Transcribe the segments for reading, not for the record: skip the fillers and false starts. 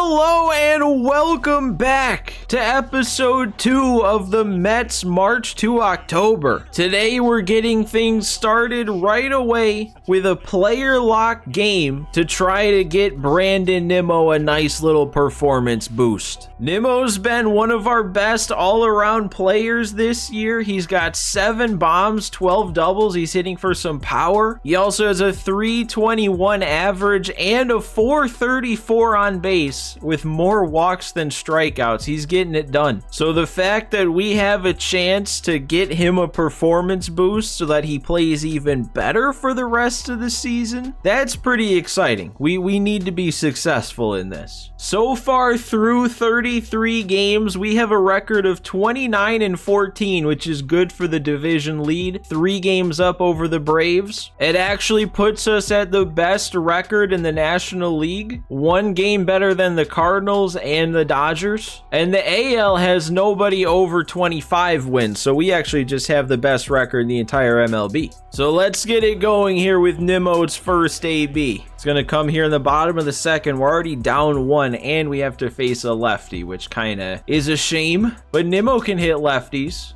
Hello and welcome back to episode 2 of the Mets March to October. Today we're getting things started right away with a player lock game to try to get Brandon Nimmo a nice little performance boost. Nimmo's been one of our best all-around players this year. He's got 7 bombs, 12 doubles. He's hitting for some power. He also has a 321 average and a 434 on base with more walks than strikeouts. He's getting it done. So the fact that we have a chance to get him a performance boost so that he plays even better for the rest of the season, that's pretty exciting. We need to be successful in this. So far through 33 games, we have a record of 29-14, which is good for the division lead. 3 games up over the Braves. It actually puts us at the best record in the National League. 1 game better than the Cardinals and the Dodgers. And the AL has nobody over 25 wins, so we actually just have the best record in the entire MLB. So let's get it going here with Nimmo's first AB. It's going to come here in the bottom of the second. We're already down 1, and we have to face a lefty, which kind of is a shame. But Nimmo can hit lefties.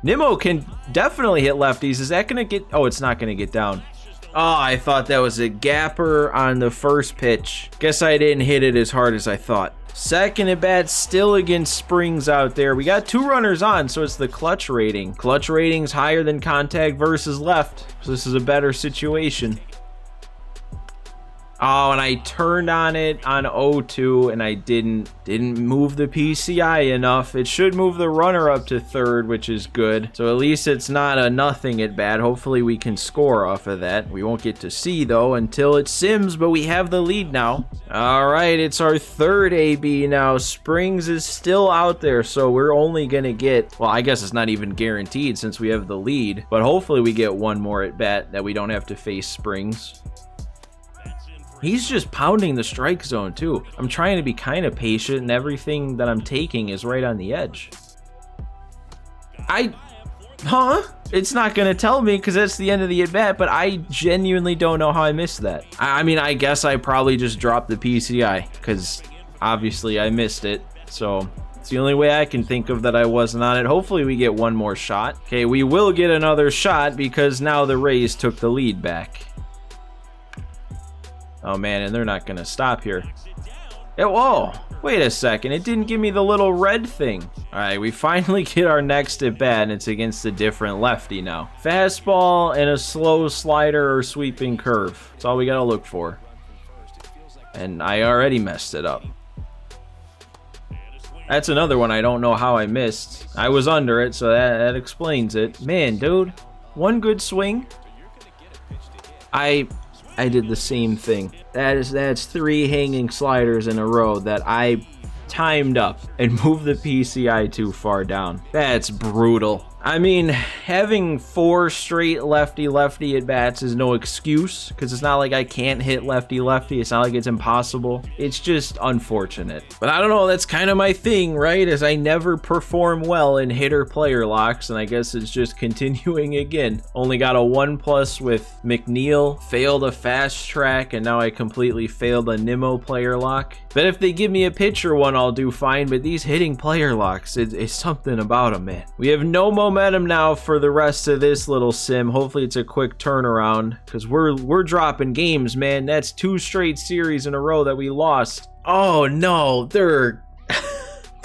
Nimmo can definitely hit lefties. Is that going to get... Oh, it's not going to get down. Oh, I thought that was a gapper on the first pitch. Guess I didn't hit it as hard as I thought. Second at bat, still against Springs out there. We got 2 runners on, so it's the clutch rating. Clutch rating's higher than contact versus left, so this is a better situation. Oh, and I turned on it on 0-2, and I didn't move the PCI enough. It should move the runner up to third, which is good. So at least it's not a nothing at bat. Hopefully we can score off of that. We won't get to see, though, until it sims, but we have the lead now. All right, it's our third AB now. Springs is still out there, so we're only going to get... Well, I guess it's not even guaranteed since we have the lead, but hopefully we get 1 more at bat that we don't have to face Springs. He's just pounding the strike zone, too. I'm trying to be kind of patient, and everything that I'm taking is right on the edge. It's not going to tell me because that's the end of the at-bat, but I genuinely don't know how I missed that. I mean, I guess I probably just dropped the PCI because obviously I missed it. So it's the only way I can think of that I wasn't on it. Hopefully we get 1 more shot. Okay, we will get another shot because now the Rays took the lead back. Oh man, and they're not gonna stop here. Whoa, wait a second, it didn't give me the little red thing. All right, we finally get our next at bat, and it's against a different lefty now. Fastball and a slow slider or sweeping curve. That's all we gotta look for. And I already messed it up. That's another one I don't know how I missed. I was under it, so that explains it. Man, dude, 1 good swing. I did the same thing. That's 3 hanging sliders in a row that I timed up and moved the PCI too far down. That's brutal. I mean, having 4 straight lefty at bats is no excuse because it's not like I can't hit lefty. It's not like it's impossible. It's just unfortunate. But I don't know, that's kind of my thing, right? As I never perform well in hitter player locks, and I guess it's just continuing again. Only got a 1+ with McNeil, failed a fast track, and now I completely failed a Nimmo player lock. But if they give me a pitcher one, I'll do fine. But these hitting player locks, it's something about them, man. We have no momentum now for the rest of this little sim. Hopefully it's a quick turnaround because we're dropping games, man. That's 2 straight series in a row that we lost. Oh no, they're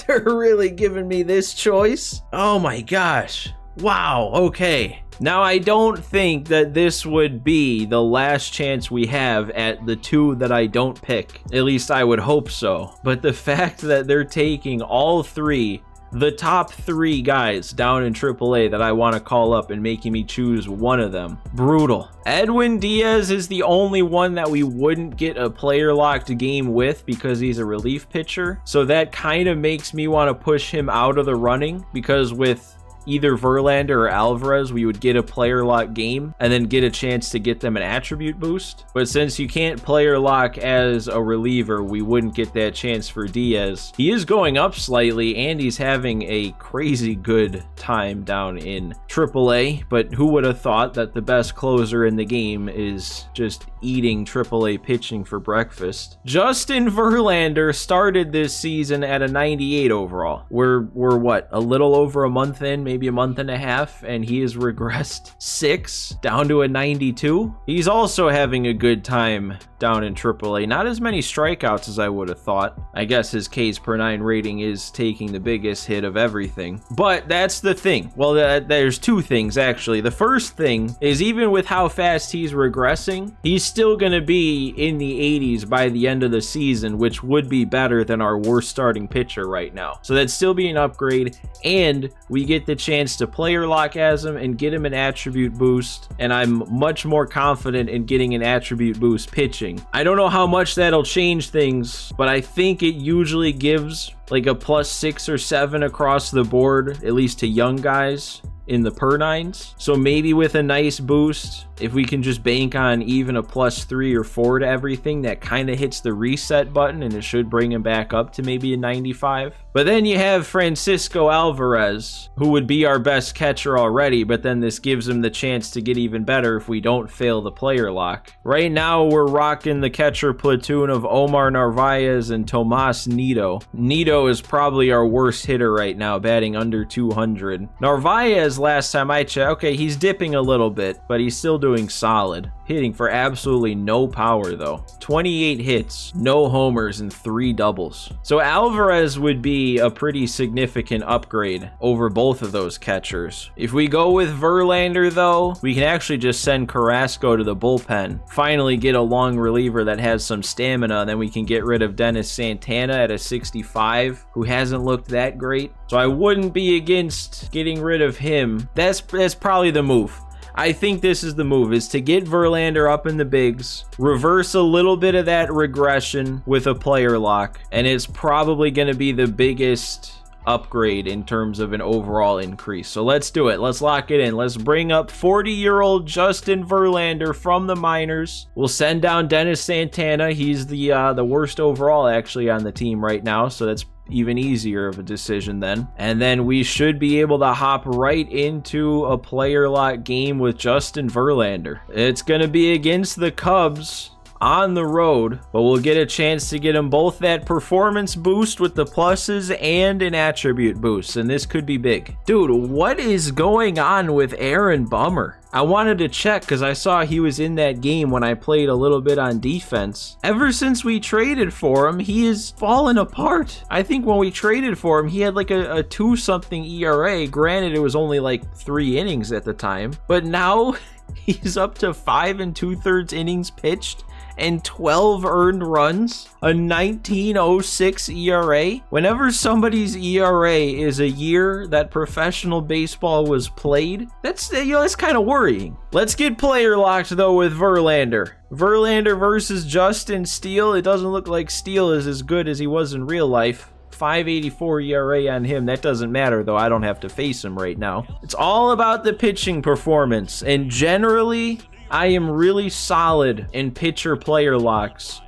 really giving me this choice. Oh my gosh. Wow, okay. Now, I don't think that this would be the last chance we have at the 2 that I don't pick. At least I would hope so. But the fact that they're taking all 3, the top 3 guys down in AAA that I want to call up and making me choose one of them. Brutal. Edwin Diaz is the only one that we wouldn't get a player locked game with because he's a relief pitcher. So that kind of makes me want to push him out of the running because with either Verlander or Alvarez, we would get a player lock game and then get a chance to get them an attribute boost. But since you can't player lock as a reliever, we wouldn't get that chance for Diaz. He is going up slightly and he's having a crazy good time down in AAA, but who would have thought that the best closer in the game is just eating AAA pitching for breakfast? Justin Verlander started this season at a 98 overall. We're what, a little over a month in, maybe a month and a half, and he has regressed 6 down to a 92. He's also having a good time down in AAA. Not as many strikeouts as I would have thought. I guess his Ks per 9 rating is taking the biggest hit of everything. But that's the thing. Well, there's 2 things actually. The first thing is, even with how fast he's regressing, he's still going to be in the 80s by the end of the season, which would be better than our worst starting pitcher right now. So that'd still be an upgrade, and we get the chance to player lock as him and get him an attribute boost, and I'm much more confident in getting an attribute boost pitching. I don't know how much that'll change things, but I think it usually gives like a +6 or 7 across the board, at least to young guys in the per 9s. So maybe with a nice boost, if we can just bank on even a +3 or 4 to everything, that kind of hits the reset button and it should bring him back up to maybe a 95. But then you have Francisco Alvarez, who would be our best catcher already, but then this gives him the chance to get even better if we don't fail the player lock. Right now we're rocking the catcher platoon of Omar Narvaez and Tomas Nido. Nido is probably our worst hitter right now, batting under 200. Narvaez, last time I checked, okay, he's dipping a little bit, but he's still doing solid. Hitting for absolutely no power though. 28 hits, no homers, and 3 doubles. So Alvarez would be a pretty significant upgrade over both of those catchers. If we go with Verlander though, we can actually just send Carrasco to the bullpen. Finally get a long reliever that has some stamina, and then we can get rid of Dennis Santana at a 65, who hasn't looked that great. So I wouldn't be against getting rid of him. That's probably the move. I think this is the move, is to get Verlander up in the bigs, reverse a little bit of that regression with a player lock, and it's probably going to be the biggest upgrade in terms of an overall increase. So let's do it. Let's lock it in. Let's bring up 40-year-old Justin Verlander from the minors. We'll send down Dennis Santana. He's the worst overall actually on the team right now, so that's even easier of a decision then. And then we should be able to hop right into a player lock game with Justin Verlander. It's going to be against the Cubs on the road, but we'll get a chance to get them both that performance boost with the pluses and an attribute boost, and this could be big. Dude, what is going on with Aaron Bummer? I wanted to check because I saw he was in that game when I played a little bit on defense. Ever since we traded for him, he has fallen apart. I think when we traded for him, he had like a 2-something ERA. Granted, it was only like 3 innings at the time, but now he's up to 5 2/3 innings pitched and 12 earned runs, a 19.06 ERA. Whenever somebody's ERA is a year that professional baseball was played, that's kind of worrying. Let's get player locked though with Verlander. Verlander versus Justin Steele. It doesn't look like Steele is as good as he was in real life. 5.84 ERA on him. That doesn't matter though. I don't have to face him right now. It's all about the pitching performance, and generally I am really solid in pitcher player locks.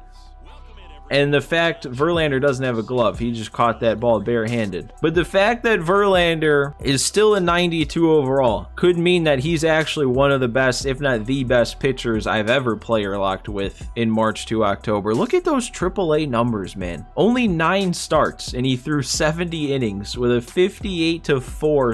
And the fact Verlander doesn't have a glove, he just caught that ball barehanded. But the fact that Verlander is still a 92 overall could mean that he's actually one of the best, if not the best pitchers I've ever player locked with in March to October. Look at those AAA numbers, man. Only 9 starts and he threw 70 innings with a 58-4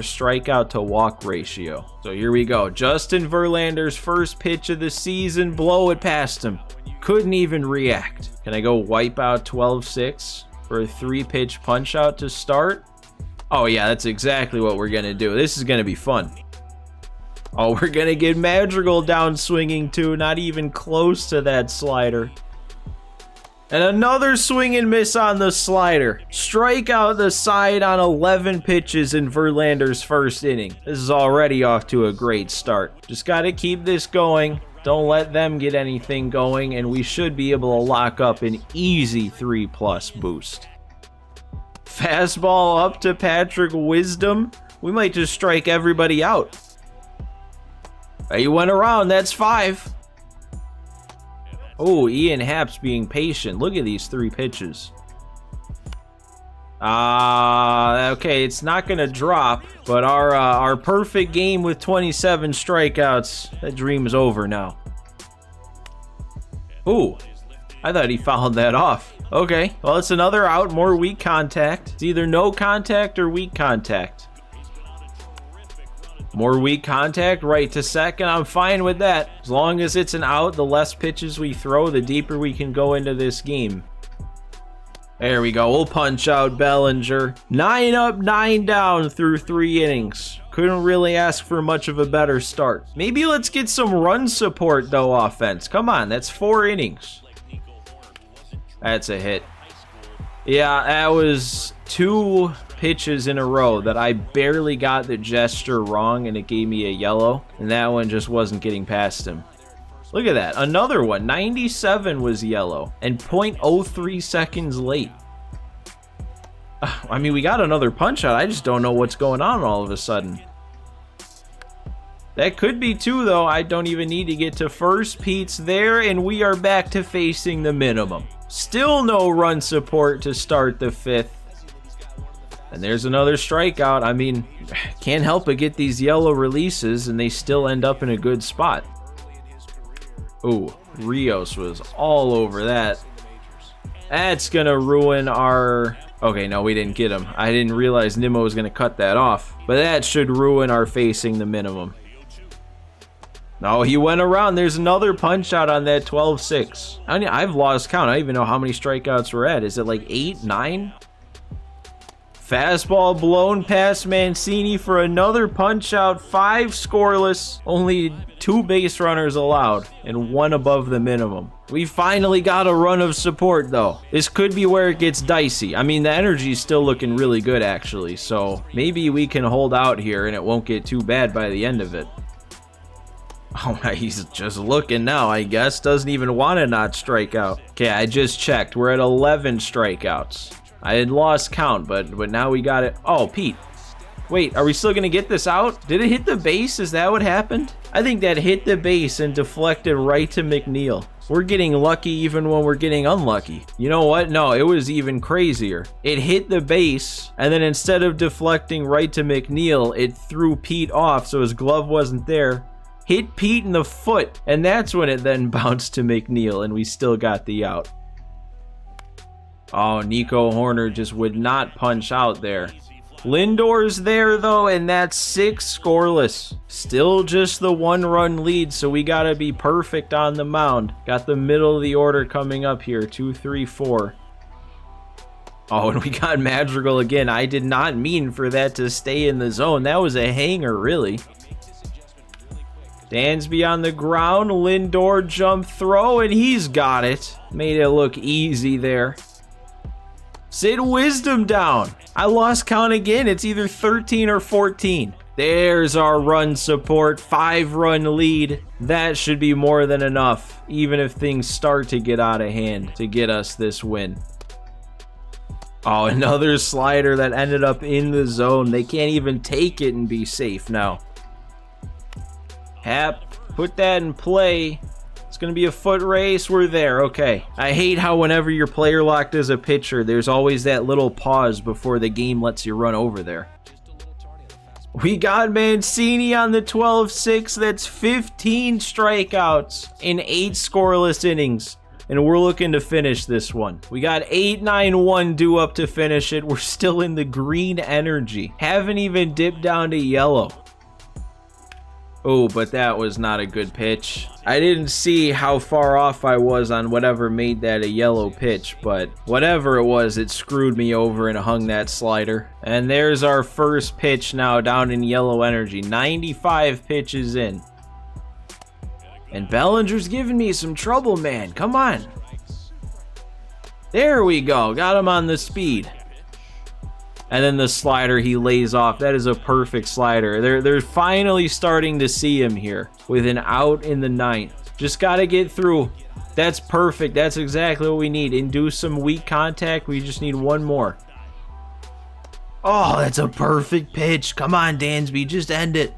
strikeout to walk ratio. So here we go. Justin Verlander's first pitch of the season. Blow it past him. Couldn't even react. Can I go wipe out 12-6 for a 3-pitch punch out to start? Oh yeah, that's exactly what we're gonna do. This is gonna be fun. Oh, we're gonna get Madrigal down swinging too. Not even close to that slider. And another swing and miss on the slider. Strike out the side on 11 pitches in Verlander's first inning. This is already off to a great start. Just gotta keep this going. Don't let them get anything going, and we should be able to lock up an easy 3+ boost. Fastball up to Patrick Wisdom. We might just strike everybody out. He went around. That's 5. Oh, Ian Happ's being patient. Look at these 3 pitches. Okay, it's not gonna drop, but our perfect game with 27 strikeouts, that dream's over now. Ooh, I thought he fouled that off. Okay, well, it's another out, more weak contact. It's either no contact or weak contact. More weak contact, right to second. I'm fine with that. As long as it's an out, the less pitches we throw, the deeper we can go into this game. There we go. We'll punch out Bellinger. 9 up, 9 down through 3 innings. Couldn't really ask for much of a better start. Maybe let's get some run support, though, offense. Come on, that's 4 innings. That's a hit. Yeah, that was 2 pitches in a row that I barely got the gesture wrong, and it gave me a yellow. And that one just wasn't getting past him. Look at that. Another one. 97 was yellow and 0.03 seconds late. I mean, we got another punch out. I just don't know what's going on all of a sudden. That could be 2, though. I don't even need to get to first. Pete's there, and we are back to facing the minimum. Still no run support to start the 5th. And there's another strikeout. I mean, can't help but get these yellow releases, and they still end up in a good spot. Ooh, Rios was all over that. That's gonna ruin our... Okay, no, we didn't get him. I didn't realize Nimmo was gonna cut that off. But that should ruin our facing the minimum. No, he went around. There's another punch out on that 12-6. I've lost count. I don't even know how many strikeouts we're at. Is it like 8, 9? Fastball blown past Mancini for another punch out. 5 scoreless. Only 2 base runners allowed and 1 above the minimum. We finally got a run of support, though. This could be where it gets dicey. I mean, the energy's still looking really good, actually. So maybe we can hold out here and it won't get too bad by the end of it. Oh, he's just looking now, I guess. Doesn't even want to not strike out. Okay, I just checked. We're at 11 strikeouts. I had lost count, but now we got it. Oh, Pete. Wait, are we still going to get this out? Did it hit the base? Is that what happened? I think that hit the base and deflected right to McNeil. We're getting lucky even when we're getting unlucky. You know what? No, it was even crazier. It hit the base, and then instead of deflecting right to McNeil, it threw Pete off, so his glove wasn't there. Hit Pete in the foot, and that's when it then bounced to McNeil, and we still got the out. Oh, Nico Horner just would not punch out there. Lindor's there, though, and that's 6 scoreless. Still just the 1-run lead, so we gotta be perfect on the mound. Got the middle of the order coming up here, 2, 3, 4. Oh, and we got Madrigal again. I did not mean for that to stay in the zone. That was a hanger, really. Dansby on the ground, Lindor jump throw, and he's got it. Made it look easy there. Sid Wisdom down. I lost count again. It's either 13 or 14. There's our run support, 5-run lead. That should be more than enough, even if things start to get out of hand, to get us this win. Oh, another slider that ended up in the zone. They can't even take it and be safe now. Hap, put that in play. It's going to be a foot race. We're there. Okay. I hate how whenever you're player locked as a pitcher, there's always that little pause before the game lets you run over there. We got Mancini on the 12-6. That's 15 strikeouts in 8 scoreless innings. And we're looking to finish this one. We got 8-9-1 due up to finish it. We're still in the green energy. Haven't even dipped down to yellow. Oh, but that was not a good pitch. I didn't see how far off I was on whatever made that a yellow pitch, but whatever it was, it screwed me over and hung that slider. And there's our first pitch now down in yellow energy. 95 pitches in. And Bellinger's giving me some trouble, man. Come on. There we go. Got him on the speed. And then the slider he lays off. That is a perfect slider. They're finally starting to see him here with an out in the 9th. Just got to get through. That's perfect. That's exactly what we need. Induce some weak contact. We just need one more. Oh, that's a perfect pitch. Come on, Dansby, just end it.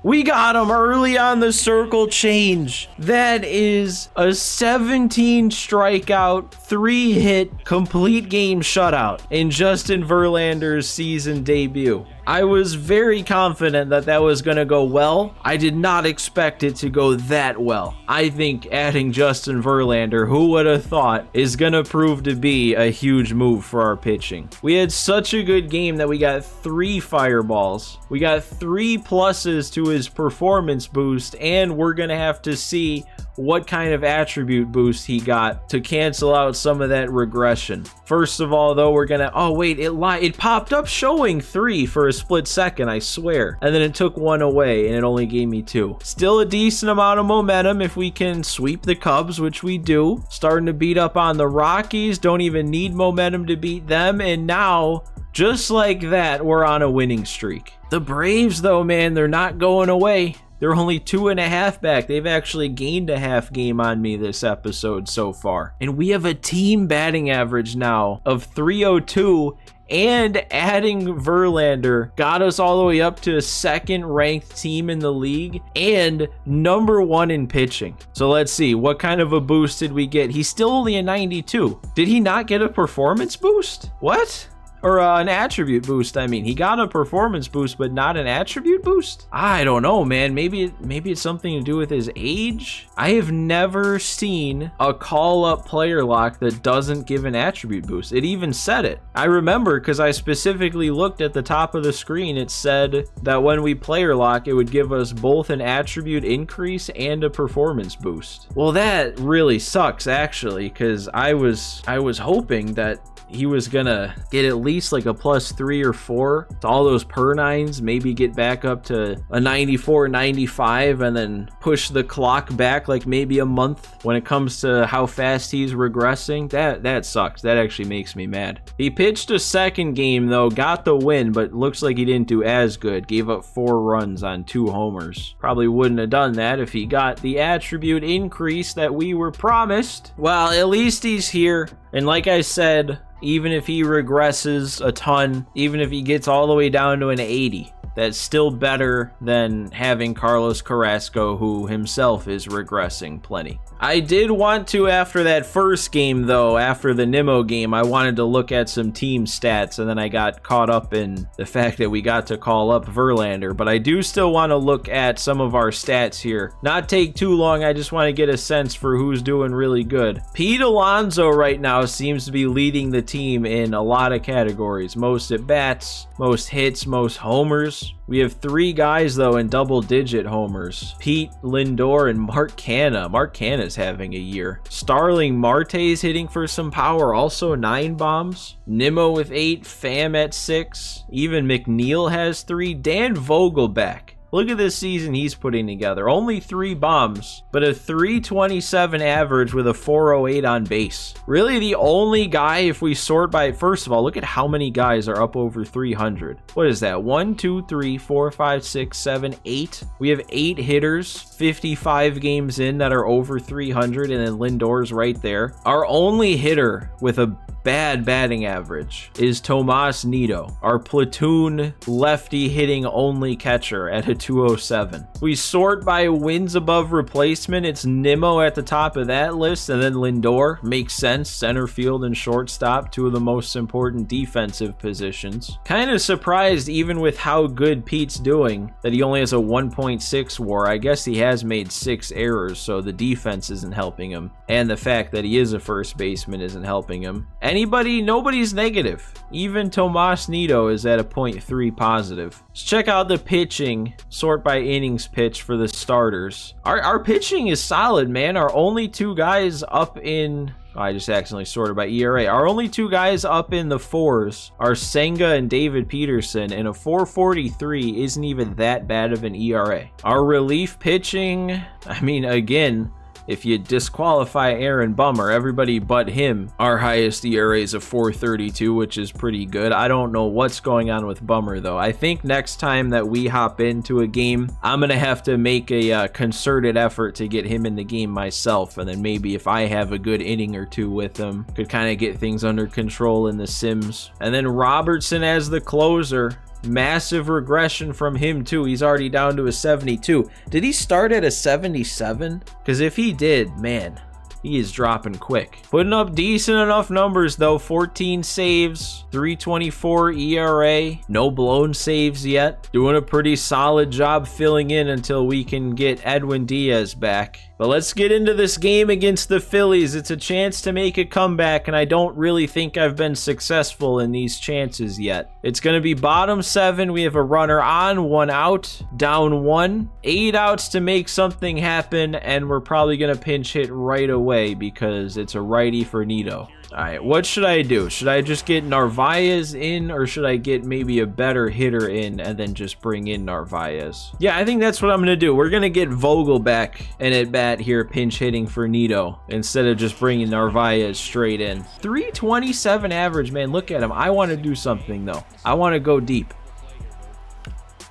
We got him early on the circle change. That is a 17 strikeout, 3-hit, complete game shutout in Justin Verlander's season debut. I was very confident that that was going to go well. I did not expect it to go that well. I think adding Justin Verlander, who would have thought, is going to prove to be a huge move for our pitching. We had such a good game that we got 3 fireballs. We got 3 pluses to his performance boost, and we're going to have to see what kind of attribute boost he got to cancel out some of that regression. First of all, though, we're gonna, oh wait, it popped up showing 3 for a split second, I swear, and then it took 1 away and it only gave me 2. Still a decent amount of momentum if we can sweep the Cubs, which we do. Starting to beat up on the Rockies, don't even need momentum to beat them, and now just like that, we're on a winning streak. The Braves, though, man, they're not going away. They're only 2.5 back. They've actually gained a half game on me this episode so far. And we have a team batting average now of 302, and adding Verlander got us all the way up to a 2nd ranked team in the league and number 1 in pitching. So let's see, what kind of a boost did we get? He's still only a 92. Did he not get a performance boost? What? Or an attribute boost, I mean. He got a performance boost, but not an attribute boost? I don't know, man. Maybe it's something to do with his age? I have never seen a call-up player lock that doesn't give an attribute boost. It even said it. I remember because I specifically looked at the top of the screen. It said that when we player lock, it would give us both an attribute increase and a performance boost. Well, that really sucks, actually, because I was hoping that he was gonna get at least like a +3 or 4 to all those per 9s, maybe get back up to a 94, 95, and then push the clock back like maybe a month when it comes to how fast he's regressing. That sucks. That actually makes me mad. He pitched a 2nd game though, got the win, but looks like he didn't do as good. Gave up 4 runs on 2 homers. Probably wouldn't have done that if he got the attribute increase that we were promised. Well, at least he's here. And like I said, even if he regresses a ton, even if he gets all the way down to an 80, that's still better than having Carlos Carrasco, who himself is regressing plenty. I did want to, after that first game though, after the Nimmo game, I wanted to look at some team stats, and then I got caught up in the fact that we got to call up Verlander, but I do still want to look at some of our stats here. Not take too long, I just want to get a sense for who's doing really good. Pete Alonso right now seems to be leading the team in a lot of categories. Most at bats, most hits, most homers. We have 3 guys though in double-digit homers. Pete, Lindor, and Mark Canha. Mark Canha's having a year. Starling Marte's hitting for some power, also 9 bombs. Nimmo with 8, Pham at 6. Even McNeil has 3. Dan Vogelbach. Look at this season he's putting together. Only 3 bombs, but a 327 average with a 408 on base. Really the only guy, if we sort by, first of all, look at how many guys are up over 300. What is that? 1, 2, 3, 4, 5, 6, 7, 8. We have 8 hitters, 55 games in, that are over 300, and then Lindor's right there. Our only hitter with a bad batting average is Tomas Nido, our platoon lefty hitting only catcher at a 207. We sort by wins above replacement. It's Nimmo at the top of that list, and then Lindor. Makes sense. Center field and shortstop, 2 of the most important defensive positions. Kind of surprised, even with how good Pete's doing, that he only has a 1.6 WAR. I guess he has made 6 errors, so the defense isn't helping him, and the fact that he is a first baseman isn't helping him. Nobody's negative. Even Tomas Nido is at a 0.3 positive. Let's check out the pitching. Sort by innings pitched for the starters. Our pitching is solid, man. Our only 2 guys up in... I just accidentally sorted by ERA. Our only 2 guys up in the 4s are Senga and David Peterson, and a 4.43 isn't even that bad of an ERA. Our relief pitching, I mean, again, if you disqualify Aaron Bummer. Everybody but him, our highest ERA is a 4.32, which is pretty good. I don't know what's going on with Bummer, though. I think next time that we hop into a game, I'm going to have to make a concerted effort to get him in the game myself, and then maybe if I have a good inning or two with him, could kind of get things under control in the sims. And then Robertson as the closer. Massive regression from him too. He's already down to a 72. Did he start at a 77? Because if he did, man, he is dropping quick. Putting up decent enough numbers though. 14 saves, 3.24 ERA, no blown saves yet. Doing a pretty solid job filling in until we can get Edwin Diaz back. But let's get into this game against the Phillies. It's a chance to make a comeback, and I don't really think I've been successful in these chances yet. It's going to be bottom 7. We have a runner on, 1 out, down 1. 8 outs to make something happen, and we're probably going to pinch hit right away because it's a righty for Nito. All right, what should I do? Should I just get Narvaez in, or should I get maybe a better hitter in and then just bring in Narvaez? Yeah, I think that's what I'm going to do. We're going to get Vogel back and at bat here, pinch hitting for Nito, instead of just bringing Narvaez straight in. 327 average, man. Look at him. I want to do something, though. I want to go deep.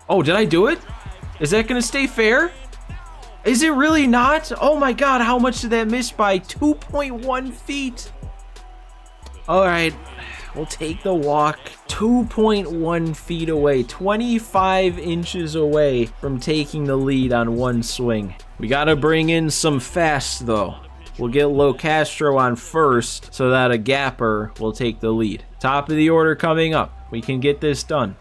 Oh, did I do it? Is that going to stay fair? Is it really not? Oh, my God. How much did that miss by? 2.1 feet. All right, we'll take the walk. 2.1 feet away, 25 inches away from taking the lead on one swing. We got to bring in some fast, though. We'll get Locastro on first so that a gapper will take the lead. Top of the order coming up. We can get this done.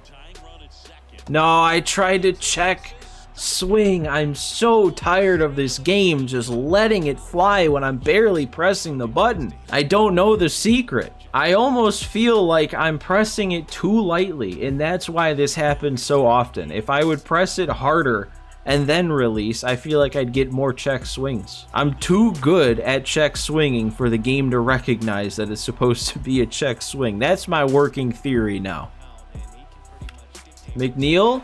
No, I tried to check swing. I'm so tired of this game just letting it fly when I'm barely pressing the button. I don't know the secret. I almost feel like I'm pressing it too lightly, and that's why this happens so often. If I would press it harder and then release, I feel like I'd get more check swings. I'm too good at check swinging for the game to recognize that it's supposed to be a check swing. That's my working theory now. McNeil?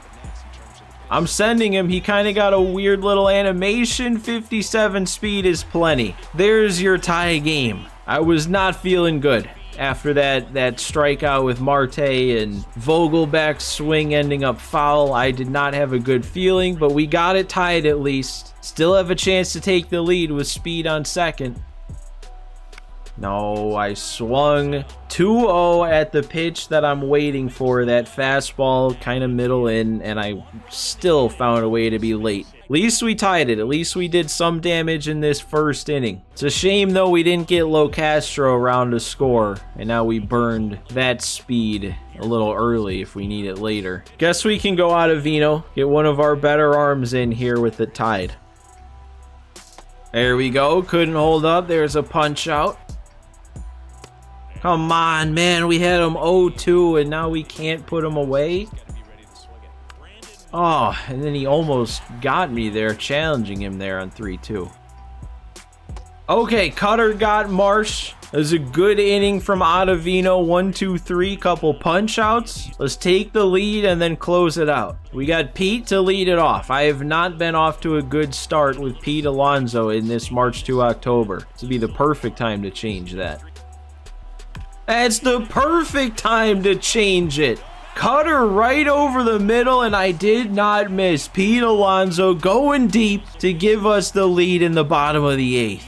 I'm sending him. He kind of got a weird little animation. 57 speed is plenty. There's your tie game. I was not feeling good after that strikeout with Marte and Vogelback's swing ending up foul. I did not have a good feeling, but we got it tied at least. Still have a chance to take the lead with speed on second. No, I swung 2-0 at the pitch that I'm waiting for, that fastball kind of middle in, and I still found a way to be late. At least we tied it. At least we did some damage in this first inning. It's a shame, though, we didn't get Locastro around to score, and now we burned that speed a little early if we need it later. Guess we can go out of Vino, get one of our better arms in here with it tied. There we go. Couldn't hold up. There's a punch out. Come on, man. We had him 0-2, and now we can't put him away. Oh, and then he almost got me there, challenging him there on 3-2. Okay, Cutter got Marsh. It was a good inning from Ottavino. 1, 2, 3, couple punch outs. Let's take the lead and then close it out. We got Pete to lead it off. I have not been off to a good start with Pete Alonso in this March to October. This would be the perfect time to change that. That's the perfect time to change it. Cutter right over the middle, and I did not miss. Pete Alonso going deep to give us the lead in the bottom of the 8th.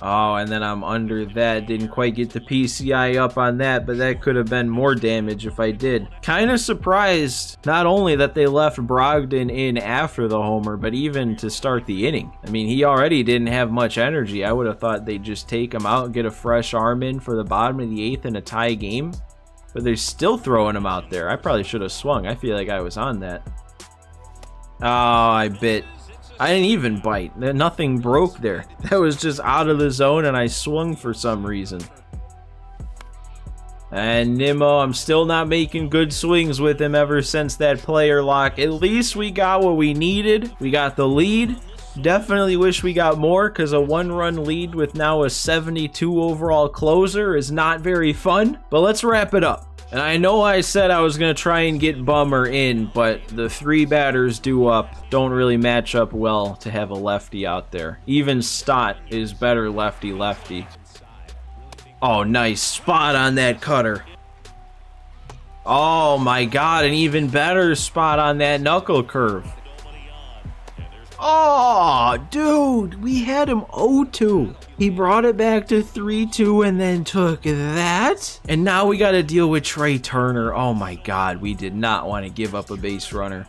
Oh, and then I'm under that. Didn't quite get the PCI up on that, but that could have been more damage if I did. Kind of surprised, not only that they left Brogdon in after the homer, but even to start the inning. I mean, he already didn't have much energy. I would have thought they'd just take him out and get a fresh arm in for the bottom of the 8th in a tie game. But they're still throwing him out there. I probably should have swung. I feel like I was on that. Oh, I bit. I didn't even bite. Nothing broke there. That was just out of the zone, and I swung for some reason. And Nimmo, I'm still not making good swings with him ever since that player lock. At least we got what we needed. We got the lead. Definitely wish we got more, because a 1-run lead with now a 72 overall closer is not very fun. But let's wrap it up. And I know I said I was going to try and get Bummer in, but the 3 batters due up don't really match up well to have a lefty out there. Even Stott is better lefty-lefty. Oh, nice spot on that cutter. Oh my God, an even better spot on that knuckle curve. Oh, dude, we had him 0-2. He brought it back to 3-2 and then took that. And now we got to deal with Trey Turner. Oh my God, we did not want to give up a base runner.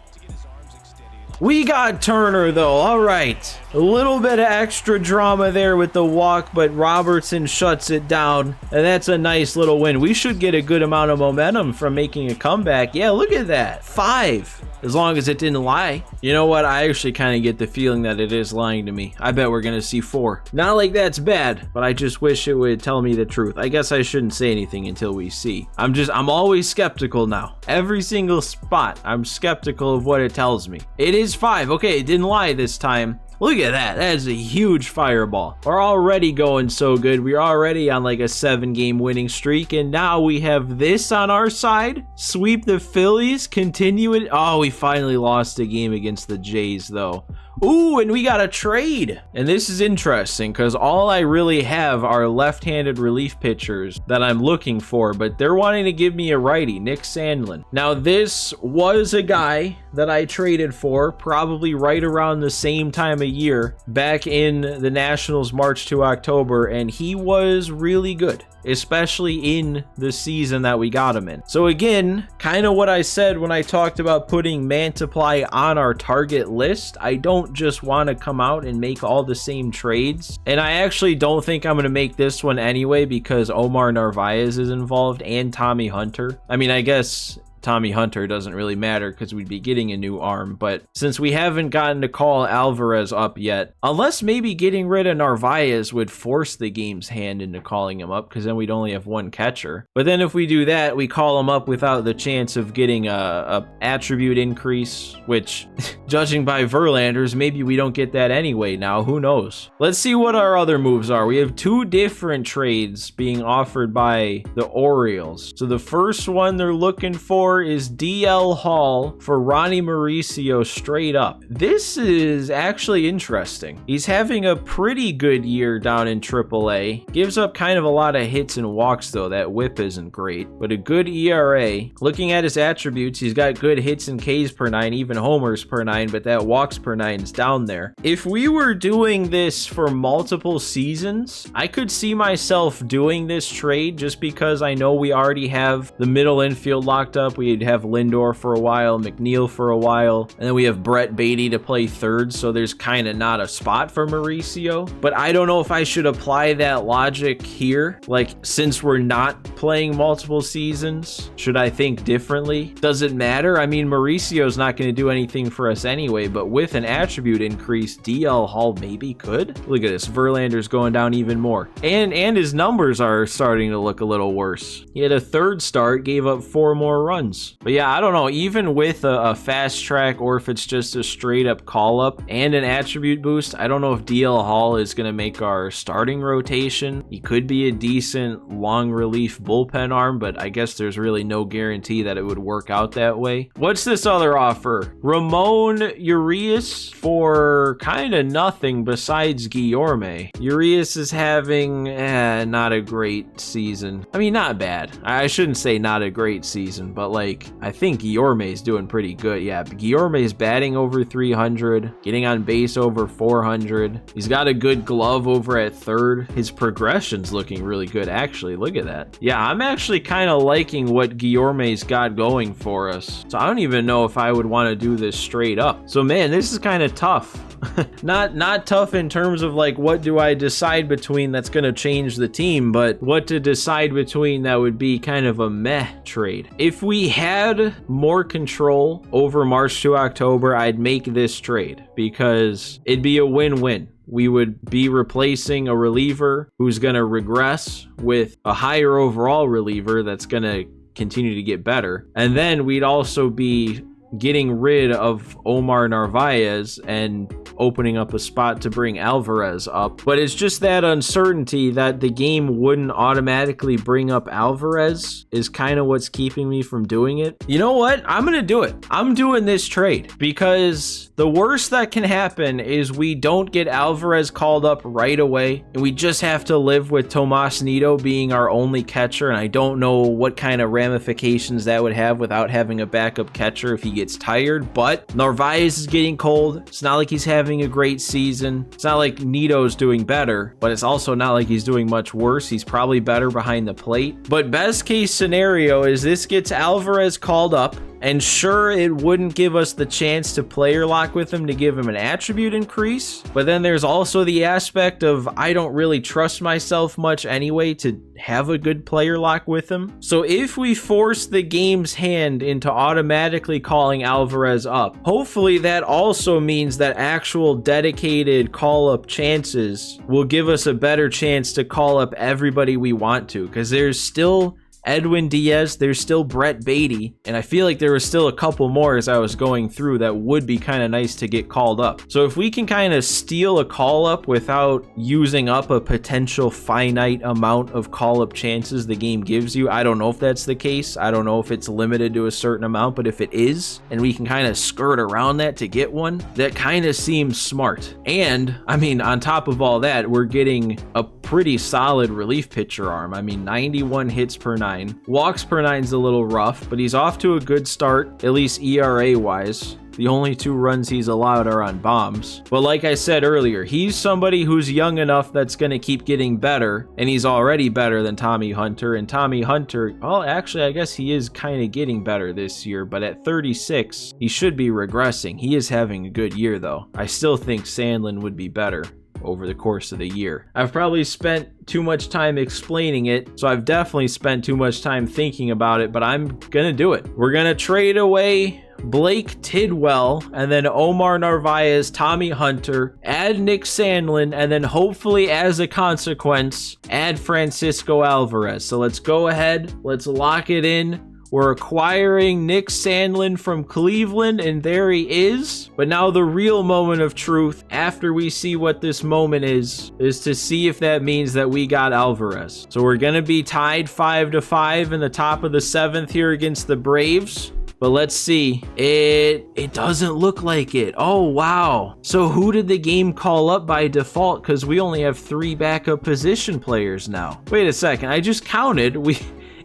We got Turner though, all right. A little bit of extra drama there with the walk, but Robertson shuts it down, and that's a nice little win. We should get a good amount of momentum from making a comeback. Yeah, look at that, 5. As long as it didn't lie. You know what? I actually kind of get the feeling that it is lying to me. I bet we're going to see 4. Not like that's bad, but I just wish it would tell me the truth. I guess I shouldn't say anything until we see. I'm always skeptical now. Every single spot, I'm skeptical of what it tells me. It is 5. Okay, it didn't lie this time. Look at that. That is a huge fireball. We're already going so good. We're already on like a 7-game winning streak. And now we have this on our side. Sweep the Phillies. Continue it. Oh, we finally lost a game against the Jays though. Ooh, and we got a trade. And this is interesting because all I really have are left-handed relief pitchers that I'm looking for, but they're wanting to give me a righty, Nick Sandlin. Now, this was a guy that I traded for probably right around the same time of year back in the Nationals March to October, and he was really good, especially in the season that we got him in. So again, kind of what I said when I talked about putting Mantiply on our target list. I don't just want to come out and make all the same trades. And I actually don't think I'm going to make this one anyway because Omar Narvaez is involved and Tommy Hunter. I mean, I guess Tommy Hunter doesn't really matter because we'd be getting a new arm, but since we haven't gotten to call Alvarez up yet, unless maybe getting rid of Narvaez would force the game's hand into calling him up because then we'd only have 1 catcher. But then if we do that, we call him up without the chance of getting a attribute increase, which judging by Verlanders, maybe we don't get that anyway now, who knows. Let's see what our other moves are. We have 2 different trades being offered by the Orioles. So the first one they're looking for is DL Hall for Ronnie Mauricio straight up. This is actually interesting. He's having a pretty good year down in AAA. Gives up kind of a lot of hits and walks though. That whip isn't great, but a good ERA. Looking at his attributes, he's got good hits and Ks per 9, even homers per 9, but that walks per 9 is down there. If we were doing this for multiple seasons, I could see myself doing this trade just because I know we already have the middle infield locked up. We'd have Lindor for a while, McNeil for a while, and then we have Brett Beatty to play third, so there's kind of not a spot for Mauricio. But I don't know if I should apply that logic here. Like, since we're not playing multiple seasons, should I think differently? Does it matter? I mean, Mauricio's not going to do anything for us anyway, but with an attribute increase, DL Hall maybe could. Look at this, Verlander's going down even more. And his numbers are starting to look a little worse. He had a 3rd start, gave up 4 more runs. But yeah, I don't know, even with a fast track or if it's just a straight up call up and an attribute boost, I don't know if DL Hall is going to make our starting rotation. He could be a decent long relief bullpen arm, but I guess there's really no guarantee that it would work out that way. What's this other offer? Ramon Urias for kind of nothing besides Guillorme. Urias is having not a great season. I mean, not bad. I shouldn't say not a great season, but like, I think Guillorme's doing pretty good. Yeah, Guillorme's batting over 300, getting on base over 400. He's got a good glove over at 3rd. His progression's looking really good, actually. Look at that. Yeah, I'm actually kind of liking what Guillorme's got going for us. So I don't even know if I would want to do this straight up. So man, this is kind of tough. not tough in terms of like what do I decide between that's going to change the team, but what to decide between that would be kind of a meh trade. If we had more control over March to October, I'd make this trade because it'd be a win-win. We would be replacing a reliever who's going to regress with a higher overall reliever that's going to continue to get better. And then we'd also be getting rid of Omar Narvaez and opening up a spot to bring Alvarez up. But it's just that uncertainty that the game wouldn't automatically bring up Alvarez is kind of what's keeping me from doing it. You know what? I'm going to do it. I'm doing this trade because the worst that can happen is we don't get Alvarez called up right away and we just have to live with Tomas Nido being our only catcher, and I don't know what kind of ramifications that would have without having a backup catcher if he gets tired. But Narvaez is getting cold. It's not like he's having a great season. It's not like Nido's doing better, but it's also not like he's doing much worse. He's probably better behind the plate. But best case scenario is this gets Alvarez called up. And sure, it wouldn't give us the chance to player lock with him to give him an attribute increase. But then there's also the aspect of I don't really trust myself much anyway to have a good player lock with him. So if we force the game's hand into automatically calling Alvarez up, hopefully that also means that actual dedicated call-up chances will give us a better chance to call up everybody we want to. Because there's still Edwin Diaz, there's still Brett Beatty, and I feel like there was still a couple more as I was going through that would be kind of nice to get called up. So if we can kind of steal a call up without using up a potential finite amount of call up chances the game gives you, I don't know if that's the case. I don't know if it's limited to a certain amount, but if it is, and we can kind of skirt around that to get one, that kind of seems smart. And I mean, on top of all that, we're getting a pretty solid relief pitcher arm. I mean, 91 hits per 9. Walks per 9's a little rough, but he's off to a good start, at least ERA wise. The only 2 runs he's allowed are on bombs. But like I said earlier, he's somebody who's young enough that's going to keep getting better, and he's already better than Tommy Hunter. And Tommy Hunter, well, actually, I guess he is kind of getting better this year, but at 36, he should be regressing. He is having a good year, though. I still think Sandlin would be better over the course of the year. I've probably spent too much time explaining it, so I've definitely spent too much time thinking about it, but I'm gonna do it. We're gonna trade away Blake Tidwell, and then Omar Narvaez, Tommy Hunter, add Nick Sandlin, and then hopefully as a consequence, add Francisco Alvarez. So let's go ahead, let's lock it in. We're acquiring Nick Sandlin from Cleveland, and there he is. But now the real moment of truth, after we see what this moment is to see if that means that we got Alvarez. So we're going to be tied 5-5 in the top of the 7th here against the Braves. But let's see. It doesn't look like it. Oh, wow. So who did the game call up by default? Because we only have 3 backup position players now. Wait a second. I just counted.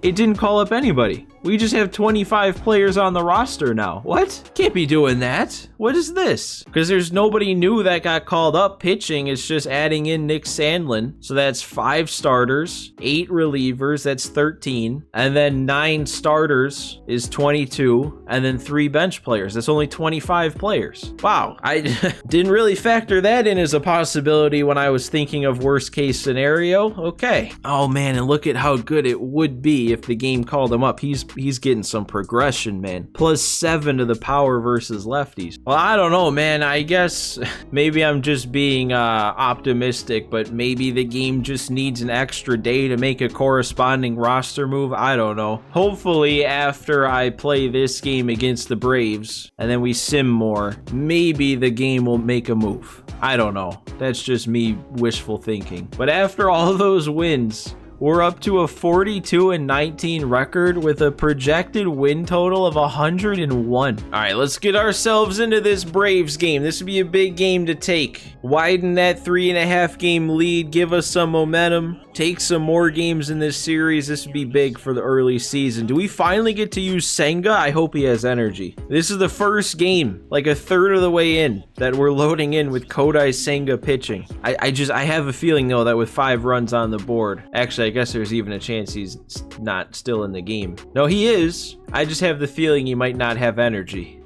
It didn't call up anybody. We just have 25 players on the roster now. What? Can't be doing that. What is this? Because there's nobody new that got called up pitching. It's just adding in Nick Sandlin. So that's 5 starters, 8 relievers. That's 13. And then 9 starters is 22. And then 3 bench players. That's only 25 players. Wow. I didn't really factor that in as a possibility when I was thinking of worst case scenario. Okay. Oh man, and look at how good it would be if the game called him up. He's getting some progression, man. +7 to the power versus lefties. Well, I don't know, man. I guess maybe I'm just being optimistic, but maybe the game just needs an extra day to make a corresponding roster move. I don't know. Hopefully, after I play this game against the Braves and then we sim more, maybe the game will make a move. I don't know. That's just me wishful thinking. But after all those wins, we're up to a 42-19 record with a projected win total of 101. All right, let's get ourselves into this Braves game. This would be a big game to take. Widen that 3.5 game lead, give us some momentum, take some more games in this series. This would be big for the early season. Do we finally get to use Senga? I hope he has energy. This is the first game, like a third of the way in, that we're loading in with Kodai Senga pitching. I have a feeling though that with 5 runs on the board, actually I guess there's even a chance he's not still in the game. No, he is. I just have the feeling he might not have energy.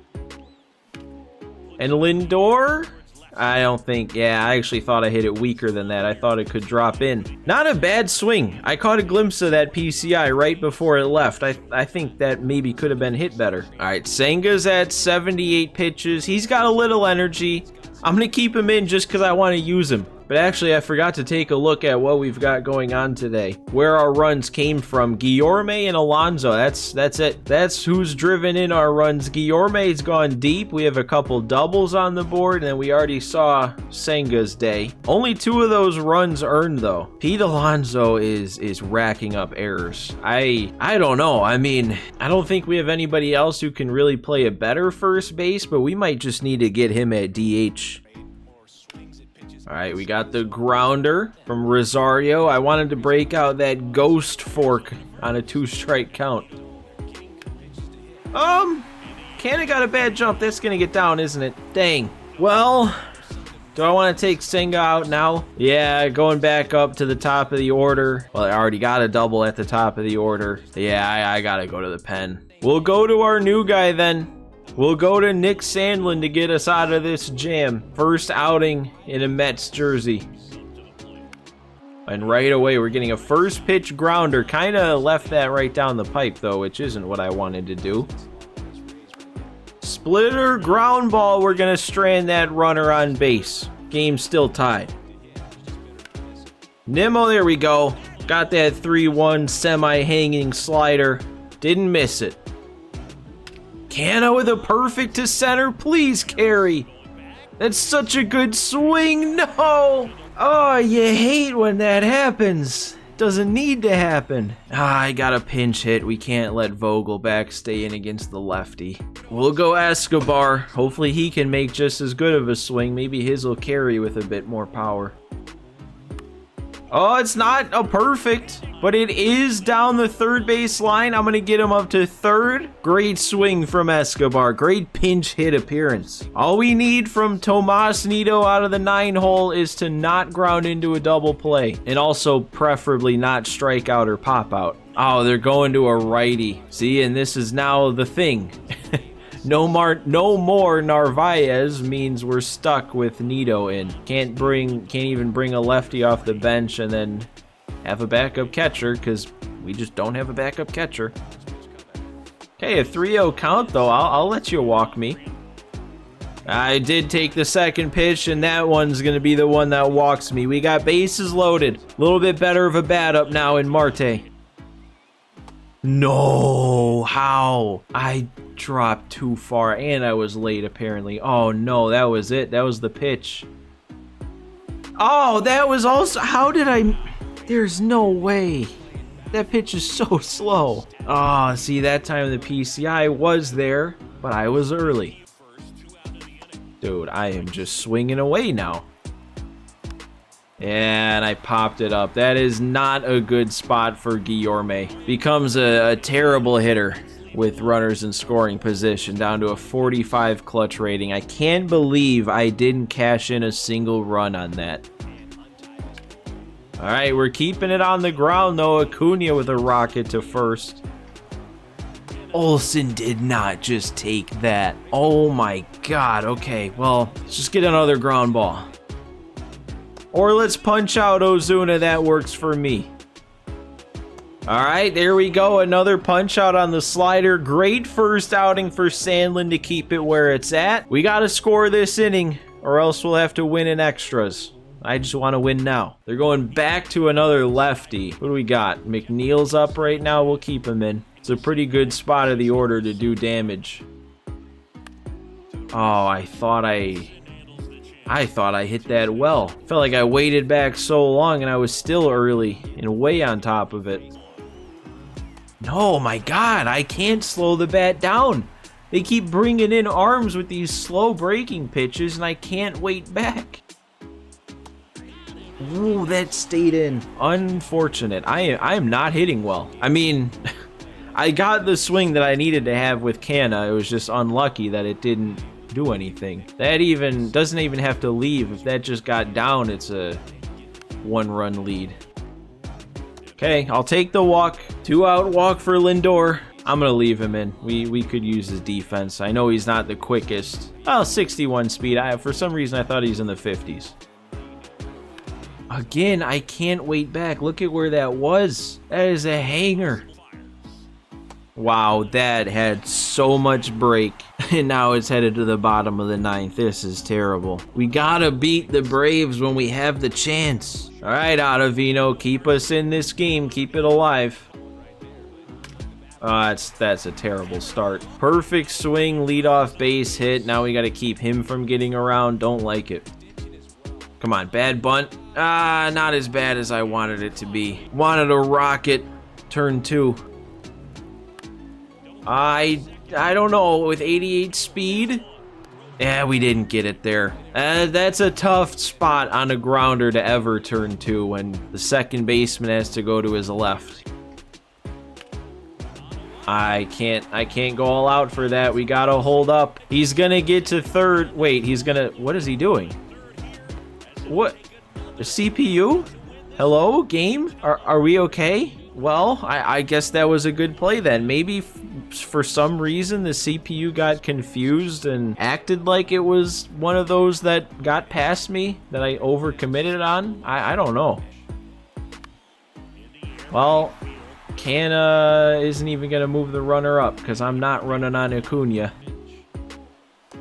And Lindor? I don't think, yeah, I actually thought I hit it weaker than that. I thought it could drop in. Not a bad swing. I caught a glimpse of that PCI right before it left. I think that maybe could have been hit better. All right, Senga's at 78 pitches. He's got a little energy. I'm going to keep him in just because I want to use him. But actually, I forgot to take a look at what we've got going on today. Where our runs came from. Guillorme and Alonso. That's it. That's who's driven in our runs. Guillorme's gone deep. We have a couple doubles on the board, and then we already saw Senga's day. Only 2 of those runs earned, though. Pete Alonso is racking up errors. I don't know. I mean, I don't think we have anybody else who can really play a better first base, but we might just need to get him at DH. All right, we got the grounder from Rosario. I wanted to break out that ghost fork on a 2-strike count. Canna got a bad jump. That's gonna get down, isn't it? Dang. Well, do I want to take Senga out now? Yeah, going back up to the top of the order. Well, I already got a double at the top of the order. Yeah, I gotta go to the pen. We'll go to our new guy then. We'll go to Nick Sandlin to get us out of this jam. First outing in a Mets jersey. And right away, we're getting a first pitch grounder. Kind of left that right down the pipe, though, which isn't what I wanted to do. Splitter ground ball. We're going to strand that runner on base. Game still tied. Nimmo, there we go. Got that 3-1 semi-hanging slider. Didn't miss it. Canna with a perfect to center. Please, Carey. That's such a good swing. No. Oh, you hate when that happens. Doesn't need to happen. I got a pinch hit. We can't let Vogelback stay in against the lefty. We'll go Escobar. Hopefully he can make just as good of a swing. Maybe his will carry with a bit more power. Oh, it's not a perfect, but it is down the third base line. I'm going to get him up to third. Great swing from Escobar. Great pinch hit appearance. All we need from Tomas Nido out of the 9-hole is to not ground into a double play, and also preferably not strike out or pop out. Oh, they're going to a righty. See, and this is now the thing. No more Narvaez means we're stuck with Nido in. Can't even bring a lefty off the bench and then have a backup catcher because we just don't have a backup catcher. Okay, a 3-0 count though. I'll let you walk me. I did take the second pitch, and that one's going to be the one that walks me. We got bases loaded. A little bit better of a bat up now in Marte. No, how? I dropped too far, and I was late apparently. Oh no, that was it. That was the pitch. Oh, that was also... How did I... There's no way. That pitch is so slow. Oh, see, that time the PCI was there, but I was early. Dude, I am just swinging away now. And I popped it up. That is not a good spot for Guillorme. Becomes a terrible hitter with runners in scoring position, down to a 45 clutch rating. I can't believe I didn't cash in a single run on that. All right, we're keeping it on the ground, though. Acuna with a rocket to first. Olsen did not just take that. Oh my God. Okay, well, let's just get another ground ball. Or let's punch out Ozuna. That works for me. All right, there we go. Another punch out on the slider. Great first outing for Sandlin to keep it where it's at. We got to score this inning or else we'll have to win in extras. I just want to win now. They're going back to another lefty. What do we got? McNeil's up right now. We'll keep him in. It's a pretty good spot of the order to do damage. Oh, I thought I hit that well. Felt like I waited back so long and I was still early and way on top of it. No, my God, I can't slow the bat down. They keep bringing in arms with these slow breaking pitches and I can't wait back. Ooh, that stayed in. Unfortunate. I am not hitting well. I mean, I got the swing that I needed to have with Canna. It was just unlucky that it didn't do anything. That doesn't even have to leave. If that just got down, it's a 1-run lead. Okay, I'll take the walk. 2-out walk for Lindor. I'm gonna leave him in. We could use his defense. I know he's not the quickest. Oh, 61 speed. For some reason I thought he's in the 50s. Again, I can't wait back. Look at where that was. That is a hanger. Wow, that had so much break. And now it's headed to the bottom of the ninth. This is terrible. We gotta beat the Braves when we have the chance. All right, Ottavino, keep us in this game. Keep it alive. That's a terrible start. Perfect swing, leadoff base hit. Now we got to keep him from getting around. Don't like it. Come on, bad bunt. Not as bad as I wanted it to be. Wanted a rocket. Turn 2. I don't know. With 88 speed? Yeah, we didn't get it there. That's a tough spot on a grounder to ever turn 2 when the second baseman has to go to his left. I can't go all out for that. We gotta hold up. He's gonna get to third. Wait, what is he doing? What? The CPU? Hello, game? Are we okay? Well, I guess that was a good play then. Maybe for some reason the CPU got confused and acted like it was one of those that got past me that I overcommitted on. I don't know. Well, Canna isn't even going to move the runner up because I'm not running on Acuna.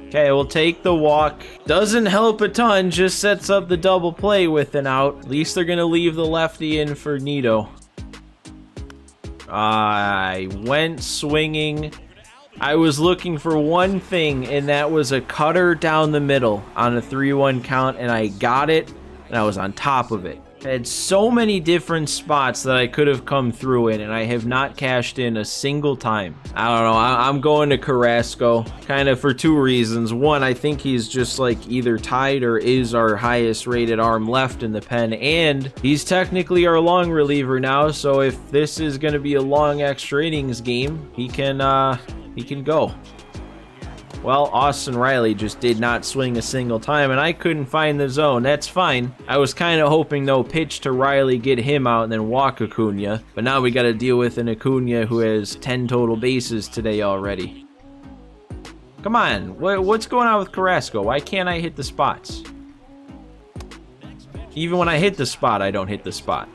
Okay, we'll take the walk. Doesn't help a ton, just sets up the double play with an out. At least they're going to leave the lefty in for Nito. I went swinging. I was looking for one thing, and that was a cutter down the middle on a 3-1 count, and I got it, and I was on top of it. I had so many different spots that I could have come through in, and I have not cashed in a single time. I don't know. I'm going to Carrasco, kind of for 2 reasons. One, I think he's just like either tied or is our highest rated arm left in the pen, and he's technically our long reliever now, so if this is going to be a long extra innings game, he can go. Well, Austin Riley just did not swing a single time, and I couldn't find the zone. That's fine. I was kind of hoping, though, pitch to Riley, get him out, and then walk Acuna. But now we got to deal with an Acuna who has 10 total bases today already. Come on. What's going on with Carrasco? Why can't I hit the spots? Even when I hit the spot, I don't hit the spot.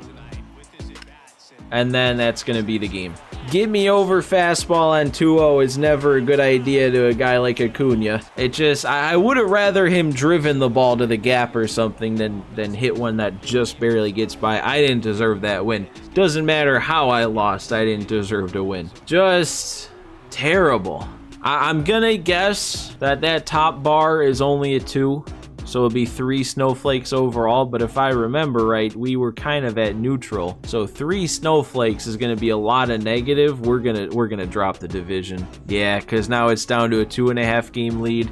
And then that's going to be the game. Get me over fastball on 2-0 is never a good idea to a guy like Acuna. It just, I would have rather him driven the ball to the gap or something than hit one that just barely gets by. I didn't deserve that win. Doesn't matter how I lost, I didn't deserve to win. Just terrible. I'm gonna guess that top bar is only a 2. So it'll be 3 snowflakes overall, but if I remember right, we were kind of at neutral. So 3 snowflakes is gonna be a lot of negative. We're gonna drop the division. Yeah, because now it's down to a 2.5 game lead.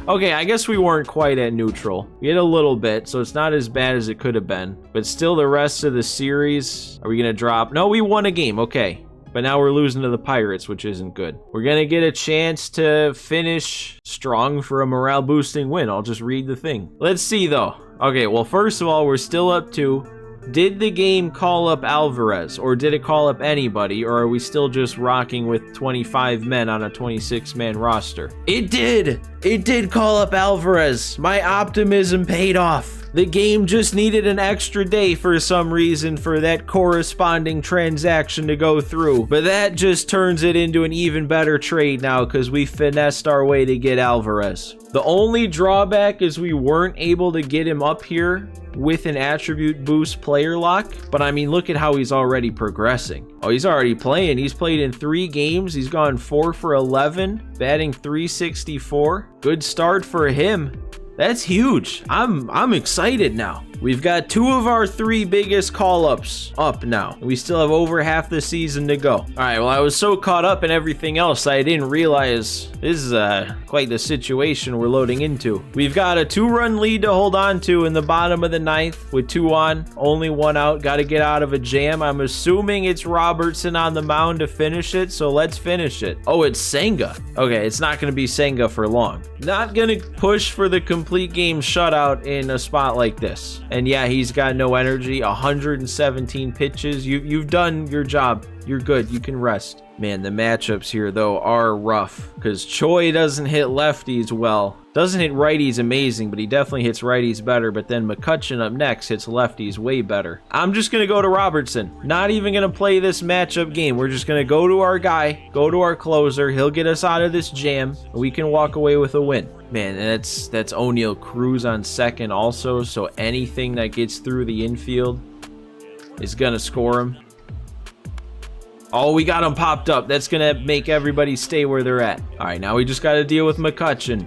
Okay, I guess we weren't quite at neutral. We had a little bit, so it's not as bad as it could have been. But still, the rest of the series, are we gonna drop? No, we won a game, okay. But now we're losing to the Pirates, which isn't good. We're going to get a chance to finish strong for a morale-boosting win. I'll just read the thing. Let's see, though. Okay, well, first of all, we're still up 2. Did the game call up Alvarez, or did it call up anybody, or are we still just rocking with 25 men on a 26-man roster? It did! It did call up Alvarez. My optimism paid off. The game just needed an extra day for some reason for that corresponding transaction to go through. But that just turns it into an even better trade now because we finessed our way to get Alvarez. The only drawback is we weren't able to get him up here with an attribute boost player lock. But I mean, look at how he's already progressing. Oh, he's already playing. He's played in 3 games. He's gone 4 for 11, batting .364. Good start for him. That's huge. I'm excited now. We've got 2 of our 3 biggest call-ups up now. We still have over half the season to go. All right, well, I was so caught up in everything else, I didn't realize this is quite the situation we're loading into. We've got a 2-run lead to hold on to in the bottom of the 9th with 2 on, only 1 out. Got to get out of a jam. I'm assuming it's Robertson on the mound to finish it, so let's finish it. Oh, it's Senga. Okay, it's not going to be Senga for long. Not going to push for the complete game shutout in a spot like this. And yeah, he's got no energy. 117 pitches. You've done your job. You're good. You can rest. Man, the matchups here, though, are rough because Choi doesn't hit lefties well. Doesn't hit righties amazing, but he definitely hits righties better. But then McCutcheon up next hits lefties way better. I'm just going to go to Robertson. Not even going to play this matchup game. We're just going to go to our guy, go to our closer. He'll get us out of this jam. We can walk away with a win. Man, that's O'Neal Cruz on second also. So anything that gets through the infield is going to score him. Oh, we got him popped up. That's going to make everybody stay where they're at. All right, now we just got to deal with McCutcheon.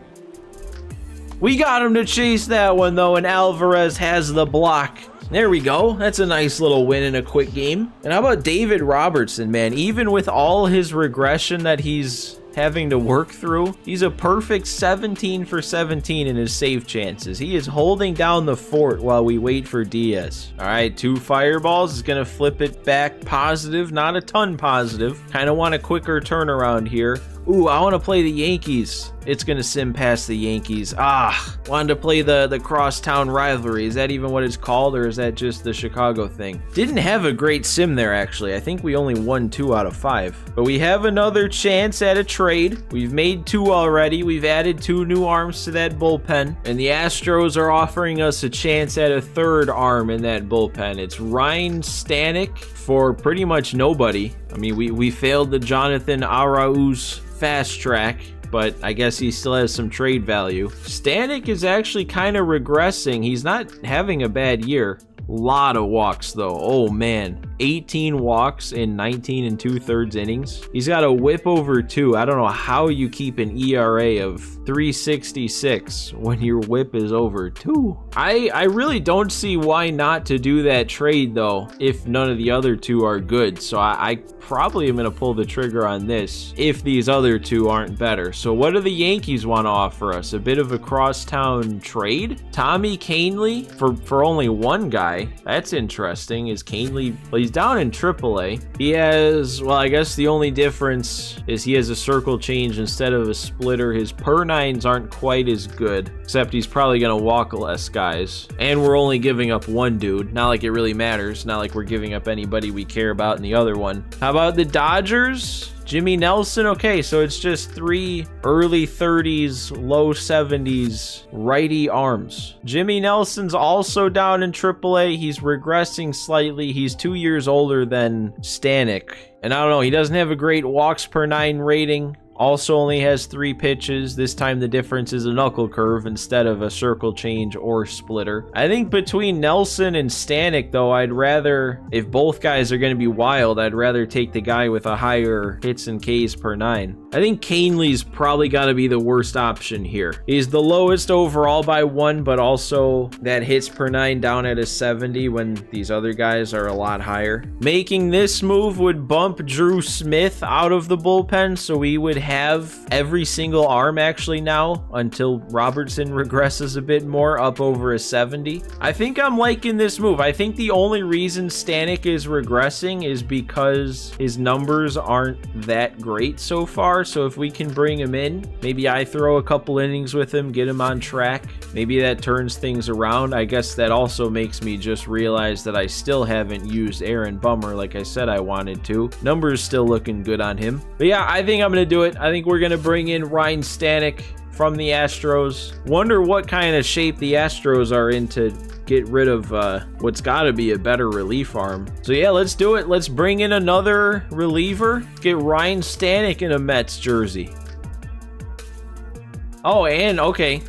We got him to chase that one, though, and Alvarez has the block. There we go. That's a nice little win in a quick game. And how about David Robertson, man? Even with all his regression that he's having to work through, he's a perfect 17 for 17 in his save chances. He is holding down the fort while we wait for Diaz. All right, 2 fireballs is going to flip it back positive. Not a ton positive. Kind of want a quicker turnaround here. Ooh, I want to play the Yankees. It's going to sim past the Yankees. Wanted to play the crosstown rivalry. Is that even what it's called, or is that just the Chicago thing? Didn't have a great sim there, actually. I think we only won 2 out of 5. But we have another chance at a trade. We've made 2 already. We've added 2 new arms to that bullpen. And the Astros are offering us a chance at a 3rd arm in that bullpen. It's Ryan Stanek for pretty much nobody. I mean, we failed the Jonathan Arauz fast track, but I guess he still has some trade value. Stanek is actually kind of regressing. He's not having a bad year. Lot of walks though. Oh man, 18 walks in 19 2/3 innings. He's got a whip over 2. I don't know how you keep an ERA of 3.66 when your whip is over 2. I really don't see why not to do that trade though if none of the other 2 are good. So I probably am going to pull the trigger on this if these other 2 aren't better. So what do the Yankees want to offer us? A bit of a crosstown trade? Tommy Kahnle for only 1 guy. That's interesting. Is Kahnle, well, he's down in AAA. He has, well, I guess the only difference is he has a circle change instead of a splitter. His per nines aren't quite as good, except he's probably going to walk less guys. And we're only giving up 1 dude. Not like it really matters. Not like we're giving up anybody we care about in the other one. How about the Dodgers? Jimmy Nelson, okay, so it's just 3 early 30s, low 70s righty arms. Jimmy Nelson's also down in AAA. He's regressing slightly. He's 2 years older than Stanek. And I don't know, he doesn't have a great walks per 9 rating. Also only has 3 pitches. This time the difference is a knuckle curve instead of a circle change or splitter. I think between Nelson and Stanek, though, I'd rather, if both guys are going to be wild, I'd rather take the guy with a higher hits and Ks per 9. I think Kahnle's probably got to be the worst option here. He's the lowest overall by 1, but also that hits per 9 down at a 70 when these other guys are a lot higher. Making this move would bump Drew Smith out of the bullpen, so we would have every single arm actually now until Robertson regresses a bit more up over a 70. I think I'm liking this move. I think the only reason Stanek is regressing is because his numbers aren't that great so far. So if we can bring him in, maybe I throw a couple innings with him, get him on track. Maybe that turns things around. I guess that also makes me just realize that I still haven't used Aaron Bummer like I said I wanted to. Numbers still looking good on him. But yeah, I think I'm going to do it. I think we're going to bring in Ryan Stanek from the Astros. Wonder what kind of shape the Astros are in to get rid of what's got to be a better relief arm. So yeah, let's do it. Let's bring in another reliever. Get Ryan Stanek in a Mets jersey. Oh, and okay,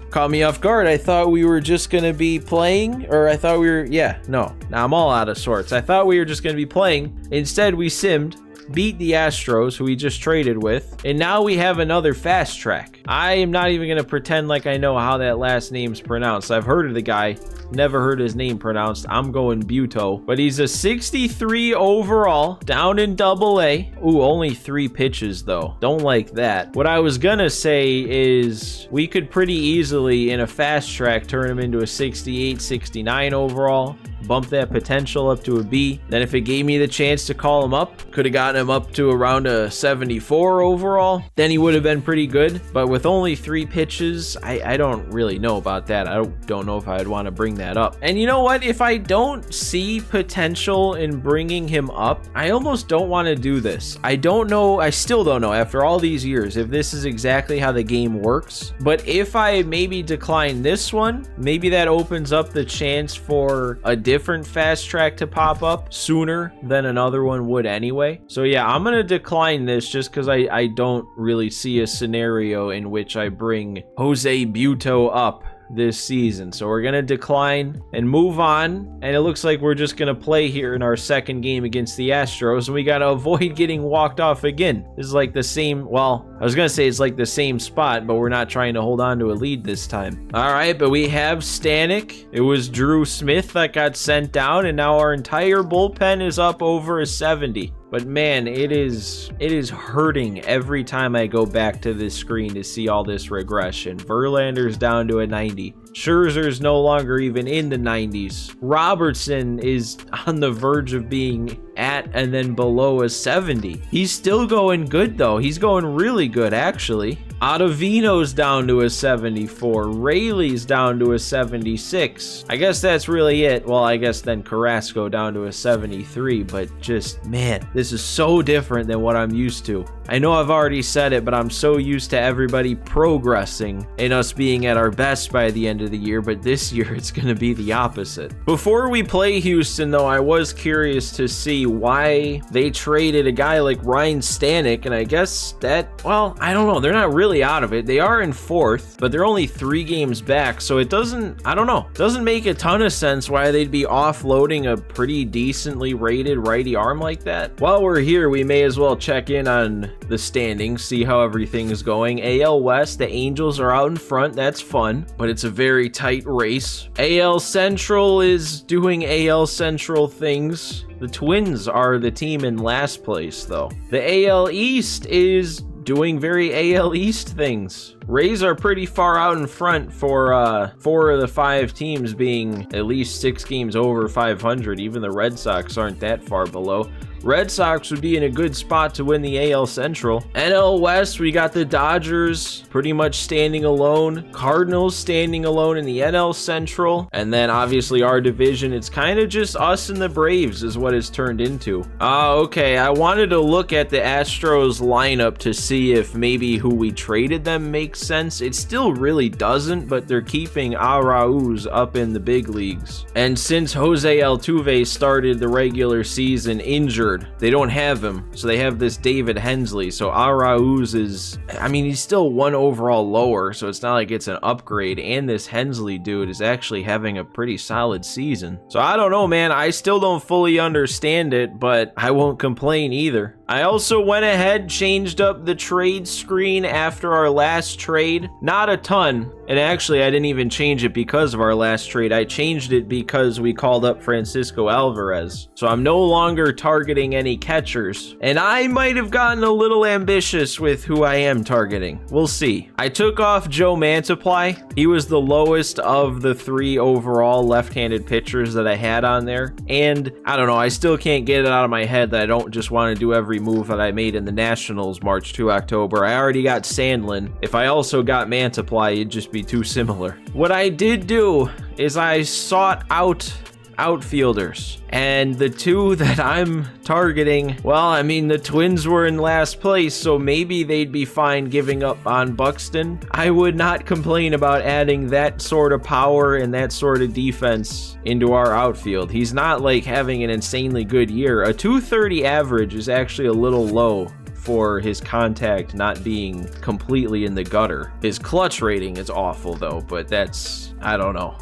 caught me off guard. I thought we were just going to be playing, or I thought we were, yeah, no. Now I'm all out of sorts. I thought we were just going to be playing. Instead, we simmed, beat the Astros, who we just traded with, and now we have another fast track. I am not even going to pretend like I know how that last name's pronounced. I've heard of the guy, never heard his name pronounced. I'm going Buto, but he's a 63 overall, down in AA. Ooh, only 3 pitches though. Don't like that. What I was gonna say is we could pretty easily in a fast track turn him into a 68, 69 overall. bump that potential up to a B. Then if it gave me the chance to call him up, could have gotten him up to around a 74 overall. Then he would have been pretty good. But with only 3 pitches, I don't really know about that. I don't know if I'd want to bring that up. And you know what? If I don't see potential in bringing him up, I almost don't want to do this. I don't know. I still don't know after all these years if this is exactly how the game works. But if I maybe decline this one, maybe that opens up the chance for a different fast track to pop up sooner than another one would anyway. So yeah, I'm going to decline this just because I don't really see a scenario in which I bring Jose Buto up this season. So we're going to decline and move on. And it looks like we're just going to play here in our second game against the Astros. And we got to avoid getting walked off again. This is like the same, well, I was going to say it's like the same spot, but we're not trying to hold on to a lead this time. All right, but we have Stanek. It was Drew Smith that got sent down, and now our entire bullpen is up over a 70. But man, it is hurting every time I go back to this screen to see all this regression. Verlander's down to a 90. Scherzer's no longer even in the 90s. Robertson is on the verge of being at and then below a 70. He's still going good though. He's going really good actually. Ottavino's down to a 74. Rayleigh's down to a 76. I guess that's really it. Well, I guess then Carrasco down to a 73, but just, man, this is so different than what I'm used to. I know I've already said it, but I'm so used to everybody progressing and us being at our best by the end of the year, but this year it's going to be the opposite. Before we play Houston, though, I was curious to see why they traded a guy like Ryan Stanek, and I guess that, well, I don't know. They're not really out of it. They are in 4th, but they're only 3 games back, so it doesn't, I don't know, doesn't make a ton of sense why they'd be offloading a pretty decently rated righty arm like that. While we're here, we may as well check in on the standings, see how everything is going. AL West, the Angels are out in front. That's fun, but it's a very tight race. AL Central is doing AL Central things. The Twins are the team in last place, though. The AL East is doing very AL East things. Rays are pretty far out in front for 4 of the 5 teams being at least 6 games over 500. Even the Red Sox aren't that far below. Red Sox would be in a good spot to win the AL Central. NL West, we got the Dodgers pretty much standing alone. Cardinals standing alone in the NL Central. And then obviously our division, it's kind of just us and the Braves is what it's turned into. Okay, I wanted to look at the Astros lineup to see if maybe who we traded them makes sense. It still really doesn't, but they're keeping Arauz up in the big leagues. And since Jose Altuve started the regular season injured, they don't have him, so they have this David Hensley. So Arauz is, I mean, he's still 1 overall lower, so it's not like it's an upgrade. And this Hensley dude is actually having a pretty solid season. So I don't know, man. I still don't fully understand it, but I won't complain either. I also went ahead, changed up the trade screen after our last trade. Not a ton. And actually, I didn't even change it because of our last trade. I changed it because we called up Francisco Alvarez. So I'm no longer targeting any catchers. And I might have gotten a little ambitious with who I am targeting. We'll see. I took off Joe Mantiply. He was the lowest of the 3 overall left-handed pitchers that I had on there. And I don't know, I still can't get it out of my head that I don't just want to do every move that I made in the Nationals March to October. I already got Sandlin. If I also got Mantiply, it'd just be too similar. What I did do is I sought out outfielders, and the 2 that I'm targeting, well, I mean, the Twins were in last place, so maybe they'd be fine giving up on Buxton. I would not complain about adding that sort of power and that sort of defense into our outfield. He's not like having an insanely good year. A 230 average is actually a little low for his contact not being completely in the gutter. His clutch rating is awful though, but that's, I don't know.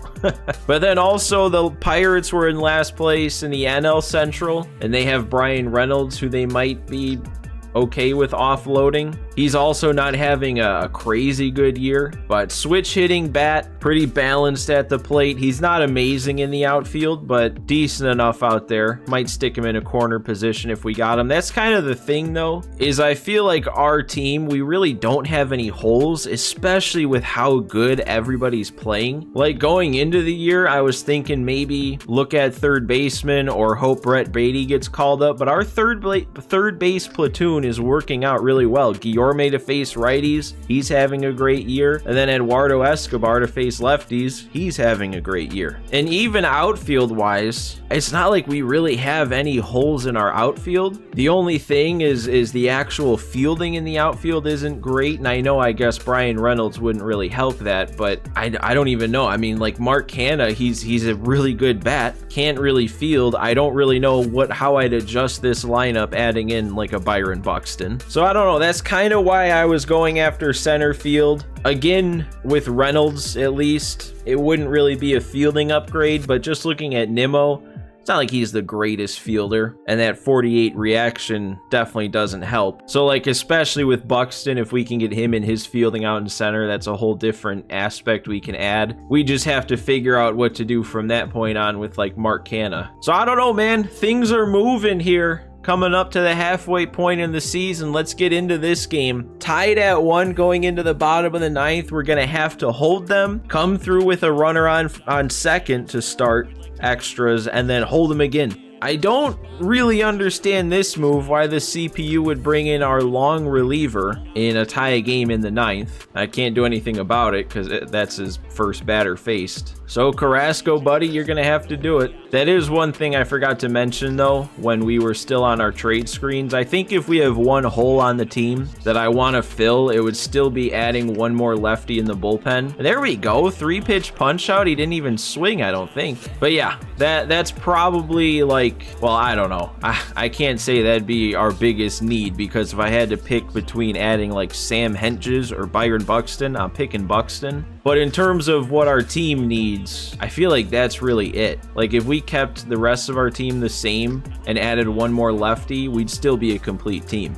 But then also the Pirates were in last place in the NL Central, and they have Brian Reynolds, who they might be okay with offloading. He's also not having a crazy good year, but switch hitting bat, pretty balanced at the plate. He's not amazing in the outfield, but decent enough out there. Might stick him in a corner position if we got him. That's kind of the thing though, is I feel like our team, we really don't have any holes, especially with how good everybody's playing. Like going into the year, I was thinking maybe look at third baseman or hope Brett Beatty gets called up, but our third base platoon is working out really well. Guillorme to face righties, he's having a great year. And then Eduardo Escobar to face lefties, he's having a great year. And even outfield wise, it's not like we really have any holes in our outfield. The only thing is the actual fielding in the outfield isn't great. And I know, I guess Brian Reynolds wouldn't really help that, but I don't even know. I mean, like Mark Canha, he's a really good bat, can't really field. I don't really know how I'd adjust this lineup adding in like a Byron Buxton. So I don't know. That's kind of why I was going after center field. Again, with Reynolds, at least, it wouldn't really be a fielding upgrade, but just looking at Nimmo, it's not like he's the greatest fielder, and that 48 reaction definitely doesn't help. So like, especially with Buxton, if we can get him and his fielding out in center, that's a whole different aspect we can add. We just have to figure out what to do from that point on with like Mark Canha. So I don't know, man. Things are moving here. Coming up to the halfway point in the season, let's get into this game. Tied at 1 going into the bottom of the 9th. We're going to have to hold them, come through with a runner on second to start extras, and then hold them again. I don't really understand this move, why the CPU would bring in our long reliever in a tie game in the 9th. I can't do anything about it because that's his first batter faced. So Carrasco, buddy, you're going to have to do it. That is one thing I forgot to mention, though, when we were still on our trade screens. I think if we have one hole on the team that I want to fill, it would still be adding one more lefty in the bullpen. And there we go. 3-pitch punch out. He didn't even swing, I don't think. But yeah, that's probably like, well, I don't know. I can't say that'd be our biggest need, because if I had to pick between adding like Sam Hentges or Byron Buxton, I'm picking Buxton. But in terms of what our team needs, I feel like that's really it. Like if we kept the rest of our team the same and added one more lefty, we'd still be a complete team.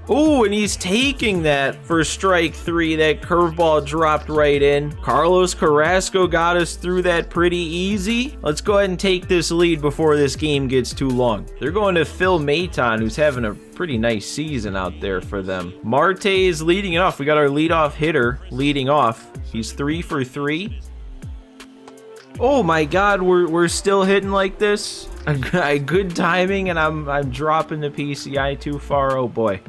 Oh, and he's taking that for strike 3. That curveball dropped right in. Carlos Carrasco got us through that pretty easy. Let's go ahead and take this lead before this game gets too long. They're going to Phil Maton, who's having a pretty nice season out there for them. Marte is leading it off. We got our leadoff hitter leading off. He's 3 for 3. Oh my God, we're still hitting like this. A good timing, and I'm dropping the PCI too far. Oh boy.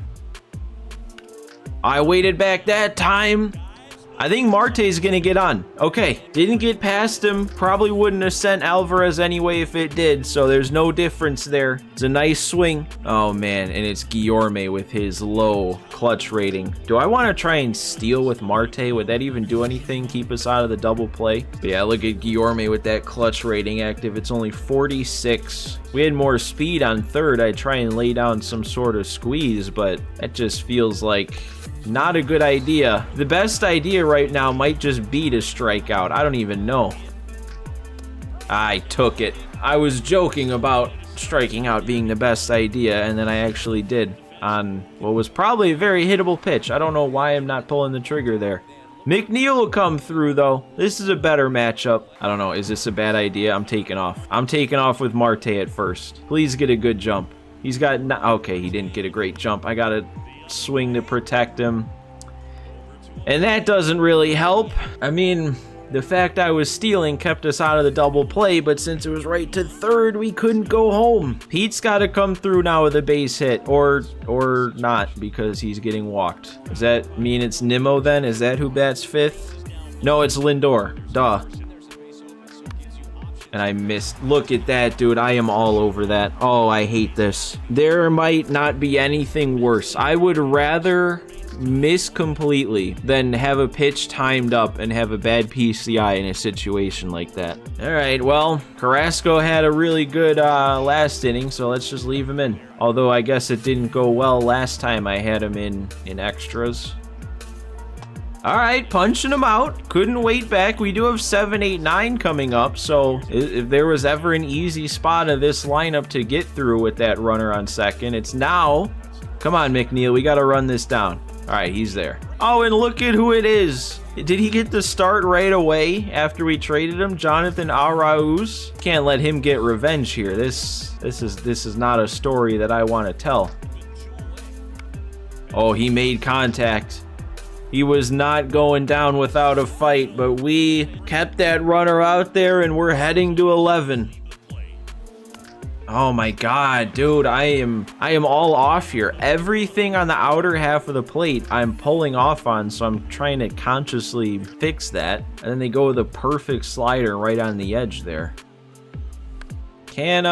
I waited back that time. I think Marte's gonna get on. Okay, didn't get past him. Probably wouldn't have sent Alvarez anyway if it did, so there's no difference there. It's a nice swing. Oh man, and it's Guillorme with his low clutch rating. Do I want to try and steal with Marte? Would that even do anything? Keep us out of the double play? But yeah, look at Guillorme with that clutch rating active. It's only 46. We had more speed on third. I'd try and lay down some sort of squeeze, but that just feels like not a good idea. The best idea right now might just be to strike out. I don't even know. I took it. I was joking about striking out being the best idea, and then I actually did on what was probably a very hittable pitch. I don't know why I'm not pulling the trigger there. McNeil will come through, though. This is a better matchup. I don't know. Is this a bad idea? I'm taking off. I'm taking off with Marte at first. Please get a good jump. He's got... Okay, he didn't get a great jump. I got to swing to protect him. And that doesn't really help. I mean, the fact I was stealing kept us out of the double play, but since it was right to third, we couldn't go home. Pete's got to come through now with a base hit, or not, because he's getting walked. Does that mean it's Nimmo then? Is that who bats 5th? No, it's Lindor. Duh. And I missed. Look at that, dude. I am all over that. Oh, I hate this. There might not be anything worse. I would rather miss completely than have a pitch timed up and have a bad PCI in a situation like that. All right, well, Carrasco had a really good last inning, so let's just leave him in. Although I guess it didn't go well last time I had him in extras. All right, punching him out. Couldn't wait back. We do have 7, 8, 9 coming up, so if there was ever an easy spot of this lineup to get through with that runner on second, it's now. Come on, McNeil. We got to run this down. All right, he's there. Oh, and look at who it is. Did he get the start right away after we traded him? Jonathan Arauz. Can't let him get revenge here. This is not a story that I want to tell. Oh, he made contact. He was not going down without a fight, but we kept that runner out there and we're heading to 11. Oh my god, dude, I am all off here. Everything on the outer half of the plate I'm pulling off on, so I'm trying to consciously fix that. And then they go with a perfect slider right on the edge there. Can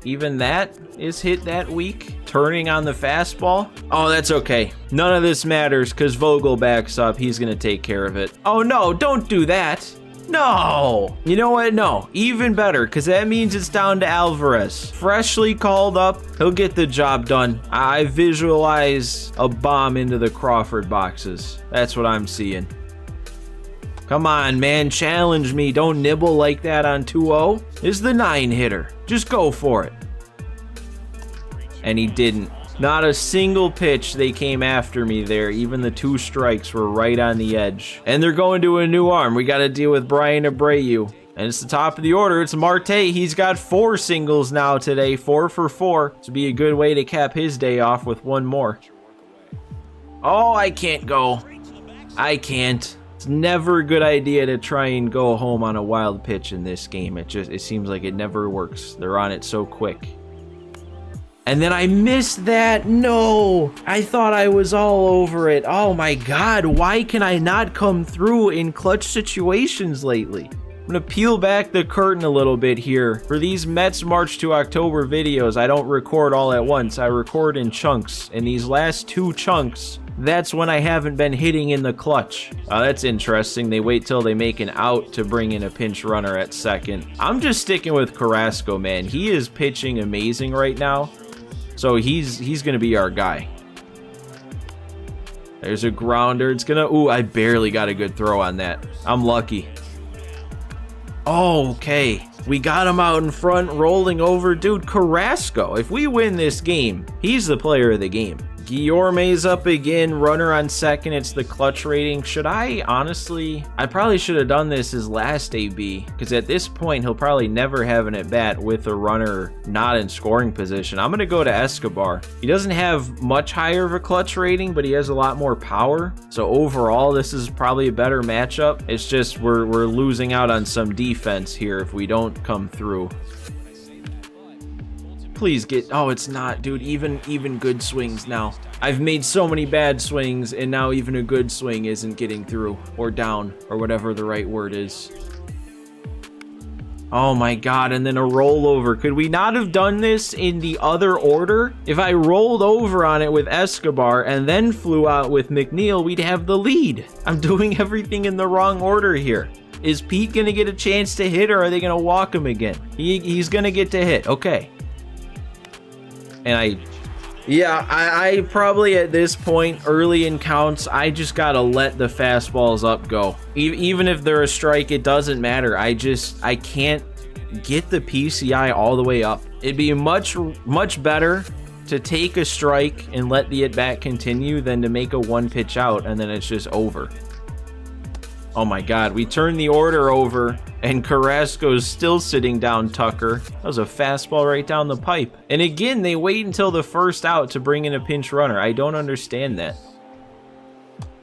even that is hit that weak? Turning on the fastball? Oh, that's okay. None of this matters because Vogel backs up. He's gonna take care of it. Oh no, don't do that. No! You know what? No. Even better, because that means it's down to Alvarez. Freshly called up. He'll get the job done. I visualize a bomb into the Crawford boxes. That's what I'm seeing. Come on, man. Challenge me. Don't nibble like that on 2-0. This is the 9-hitter. Just go for it. And he didn't. Not a single pitch they came after me there. Even the 2 strikes were right on the edge. And they're going to a new arm. We got to deal with Brian Abreu. And it's the top of the order. It's Marte. He's got 4 singles now today. 4 for 4. This would be a good way to cap his day off with 1 more. Oh, I can't go. I can't. It's never a good idea to try and go home on a wild pitch in this game. It seems like it never works. They're on it so quick. And then I missed that. No, I thought I was all over it. Oh my God, why can I not come through in clutch situations lately? I'm gonna peel back the curtain a little bit here. For these Mets March to October videos, I don't record all at once. I record in chunks. And these last 2 chunks, that's when I haven't been hitting in the clutch. That's interesting. They wait till they make an out to bring in a pinch runner at second. I'm just sticking with Carrasco, man. He is pitching amazing right now. So he's gonna be our guy. There's a grounder. It's gonna... Ooh, I barely got a good throw on that. I'm lucky. Oh, okay. We got him out in front, rolling over. Dude, Carrasco, if we win this game, he's the player of the game. Guillorme's up again, runner on second. It's the clutch rating. Should I, honestly, I probably should have done this his last AB, because at this point, he'll probably never have an at-bat with a runner not in scoring position. I'm going to go to Escobar. He doesn't have much higher of a clutch rating, but he has a lot more power. So overall, this is probably a better matchup. It's just we're losing out on some defense here if we don't come through. Please get... Oh, it's not, dude. Even good swings now. I've made so many bad swings, and now even a good swing isn't getting through or down or whatever the right word is. Oh my God, and then a rollover. Could we not have done this in the other order? If I rolled over on it with Escobar and then flew out with McNeil, we'd have the lead. I'm doing everything in the wrong order here. Is Pete going to get a chance to hit, or are they going to walk him again? He's going to get to hit. Okay. And I probably at this point, early in counts, I just got to let the fastballs up go. Even if they're a strike, it doesn't matter. I can't get the PCI all the way up. It'd be much better to take a strike and let the at-bat continue than to make a 1-pitch out and then it's just over. Oh my God, we turned the order over and Carrasco's still sitting down Tucker. That was a fastball right down the pipe. And again, they wait until the first out to bring in a pinch runner. I don't understand that.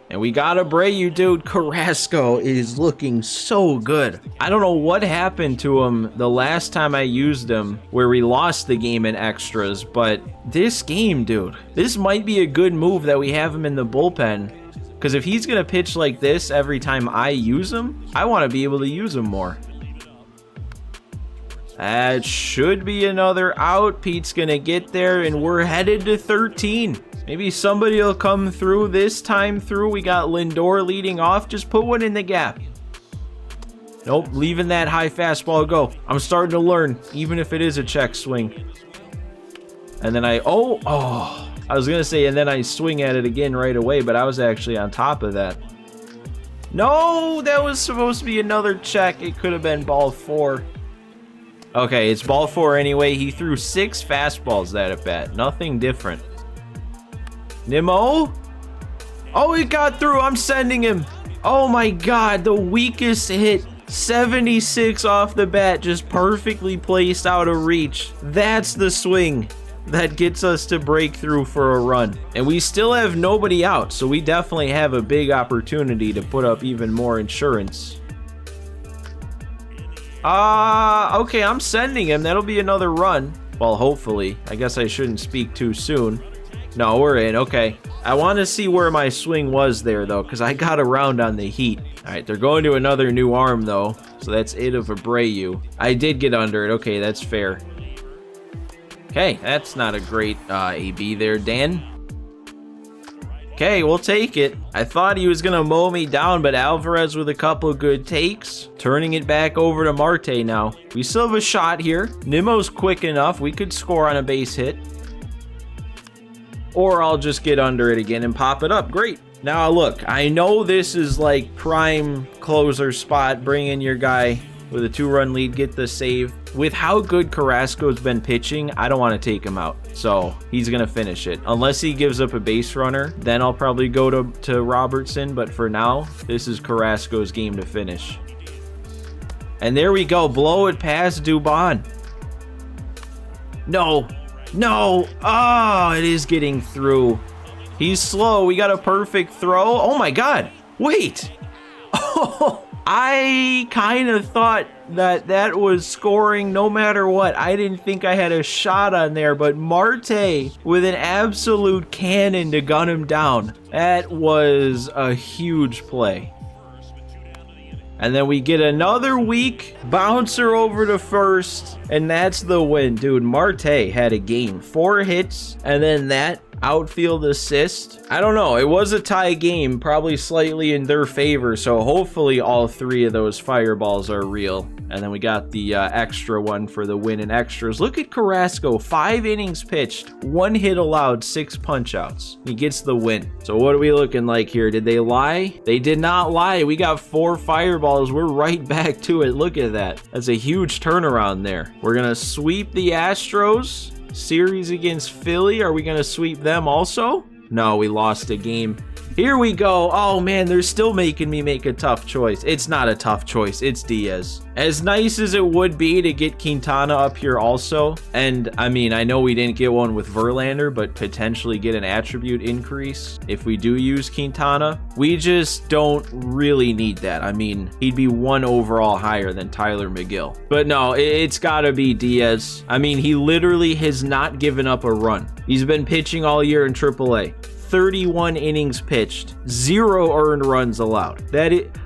And we got Abreu, dude. Carrasco is looking so good. I don't know what happened to him the last time I used him where we lost the game in extras, but this game, dude, this might be a good move that we have him in the bullpen. Because if he's going to pitch like this every time I use him, I want to be able to use him more. That should be another out. Pete's going to get there, and we're headed to 13. Maybe somebody will come through this time through. We got Lindor leading off. Just put one in the gap. Nope, leaving that high fastball go. I'm starting to learn, even if it is a check swing. And then I was going to say, and then I swing at it again right away, but I was actually on top of that. No, that was supposed to be another check. It could have been ball 4. Okay, it's ball 4 anyway. He threw 6 fastballs that at bat. Nothing different. Nimmo? Oh, it got through. I'm sending him. Oh my God, the weakest hit. 76 off the bat, just perfectly placed out of reach. That's the swing that gets us to break through for a run. And we still have nobody out, so we definitely have a big opportunity to put up even more insurance. Okay, I'm sending him. That'll be another run. Well, hopefully. I guess I shouldn't speak too soon. No, we're in. Okay. I want to see where my swing was there, though, because I got around on the heat. All right, they're going to another new arm, though, so that's it of Abreu. I did get under it. Okay, that's fair. Okay, that's not a great AB there, Dan. Okay, we'll take it. I thought he was going to mow me down, but Alvarez with a couple good takes. Turning it back over to Marte now. We still have a shot here. Nimmo's quick enough. We could score on a base hit. Or I'll just get under it again and pop it up. Great. Now, look, I know this is like prime closer spot. Bring in your guy with a 2-run lead, get the save. With how good Carrasco's been pitching, I don't want to take him out. So he's going to finish it. Unless he gives up a base runner, then I'll probably go to Robertson. But for now, this is Carrasco's game to finish. And there we go. Blow it past Dubon. No. No. Oh, it is getting through. He's slow. We got a perfect throw. Oh my God. Wait. Oh, I kind of thought that was scoring no matter what. I didn't think I had a shot on there, but Marte with an absolute cannon to gun him down. That was a huge play. And then we get another weak bouncer over to first, and that's the win. Dude, Marte had a game. 4 hits, and then that outfield assist. I don't know. It was a tie game, probably slightly in their favor, so hopefully all 3 of those fireballs are real. And then we got the extra one for the win in extras. Look at Carrasco. 5 innings pitched, 1 hit allowed, 6 punch-outs. He gets the win. So what are we looking like here? Did they lie? They did not lie. We got 4 fireballs. We're right back to it. Look at that. That's a huge turnaround there. We're going to sweep the Astros. Series against Philly. Are we going to sweep them also? No, we lost a game. Here we go. Oh man, they're still making me make a tough choice. It's not a tough choice. It's Diaz. As nice as it would be to get Quintana up here also, and I mean, I know we didn't get one with Verlander, but potentially get an attribute increase if we do use Quintana. We just don't really need that. I mean, he'd be 1 overall higher than Tyler McGill. But no, it's gotta be Diaz. I mean, he literally has not given up a run. He's been pitching all year in AAA. 31 innings pitched, 0 earned runs allowed.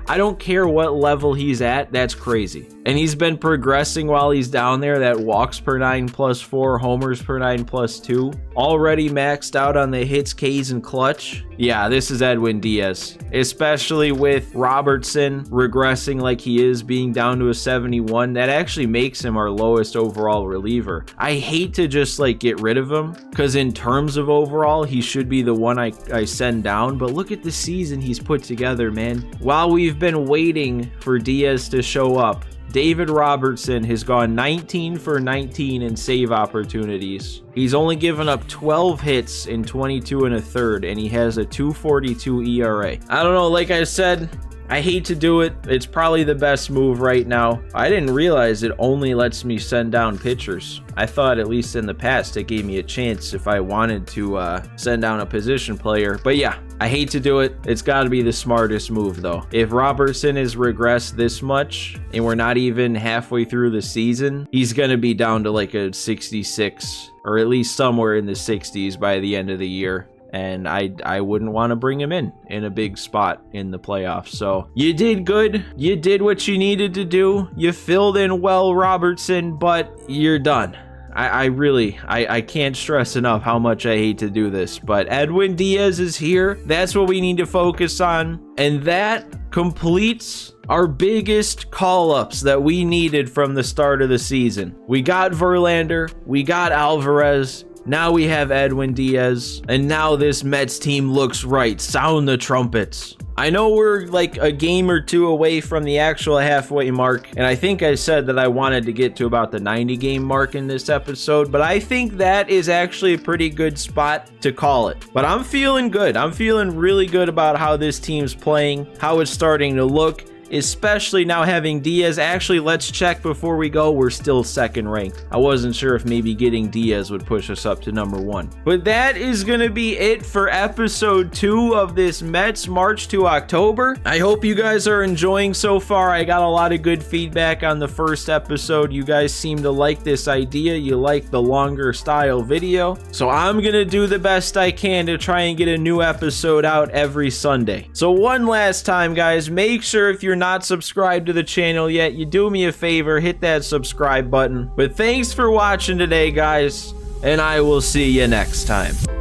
I don't care what level he's at, that's crazy. And he's been progressing while he's down there. That walks per 9 plus 4, homers per 9 plus 2. Already maxed out on the hits, Ks, and clutch. Yeah, this is Edwin Diaz. Especially with Robertson regressing like he is, being down to a 71. That actually makes him our lowest overall reliever. I hate to just like get rid of him, because in terms of overall, he should be the one I send down. But look at the season he's put together, man. While we've been waiting for Diaz to show up, David Robertson has gone 19 for 19 in save opportunities. He's only given up 12 hits in 22 1/3, and he has a 2.42 ERA. I don't know, like I said, I hate to do it. It's probably the best move right now. I didn't realize it only lets me send down pitchers. I thought at least in the past it gave me a chance if I wanted to send down a position player. But yeah, I hate to do it. It's got to be the smartest move though. If Robertson has regressed this much and we're not even halfway through the season, he's going to be down to like a 66 or at least somewhere in the 60s by the end of the year. And I wouldn't want to bring him in a big spot in the playoffs. So you did good. You did what you needed to do. You filled in well, Robertson, but you're done. I can't stress enough how much I hate to do this, but Edwin Diaz is here. That's what we need to focus on. And that completes our biggest call-ups that we needed from the start of the season. We got Verlander. We got Alvarez. Now we have Edwin Diaz, and now this Mets team looks right. Sound the trumpets. I know we're like a game or two away from the actual halfway mark, and I think I said that I wanted to get to about the 90 game mark in this episode, but I think that is actually a pretty good spot to call it. But I'm feeling good. I'm feeling really good about how this team's playing, how it's starting to look, especially now having Diaz. Actually, let's check before we go. We're still second ranked. I wasn't sure if maybe getting Diaz would push us up to number 1. But that is going to be it for episode 2 of this Mets March to October. I hope you guys are enjoying so far. I got a lot of good feedback on the first episode. You guys seem to like this idea. You like the longer style video. So I'm going to do the best I can to try and get a new episode out every Sunday. So one last time, guys, make sure if you're not subscribed to the channel yet, you do me a favor, hit that subscribe button. But thanks for watching today, guys, and I will see you next time.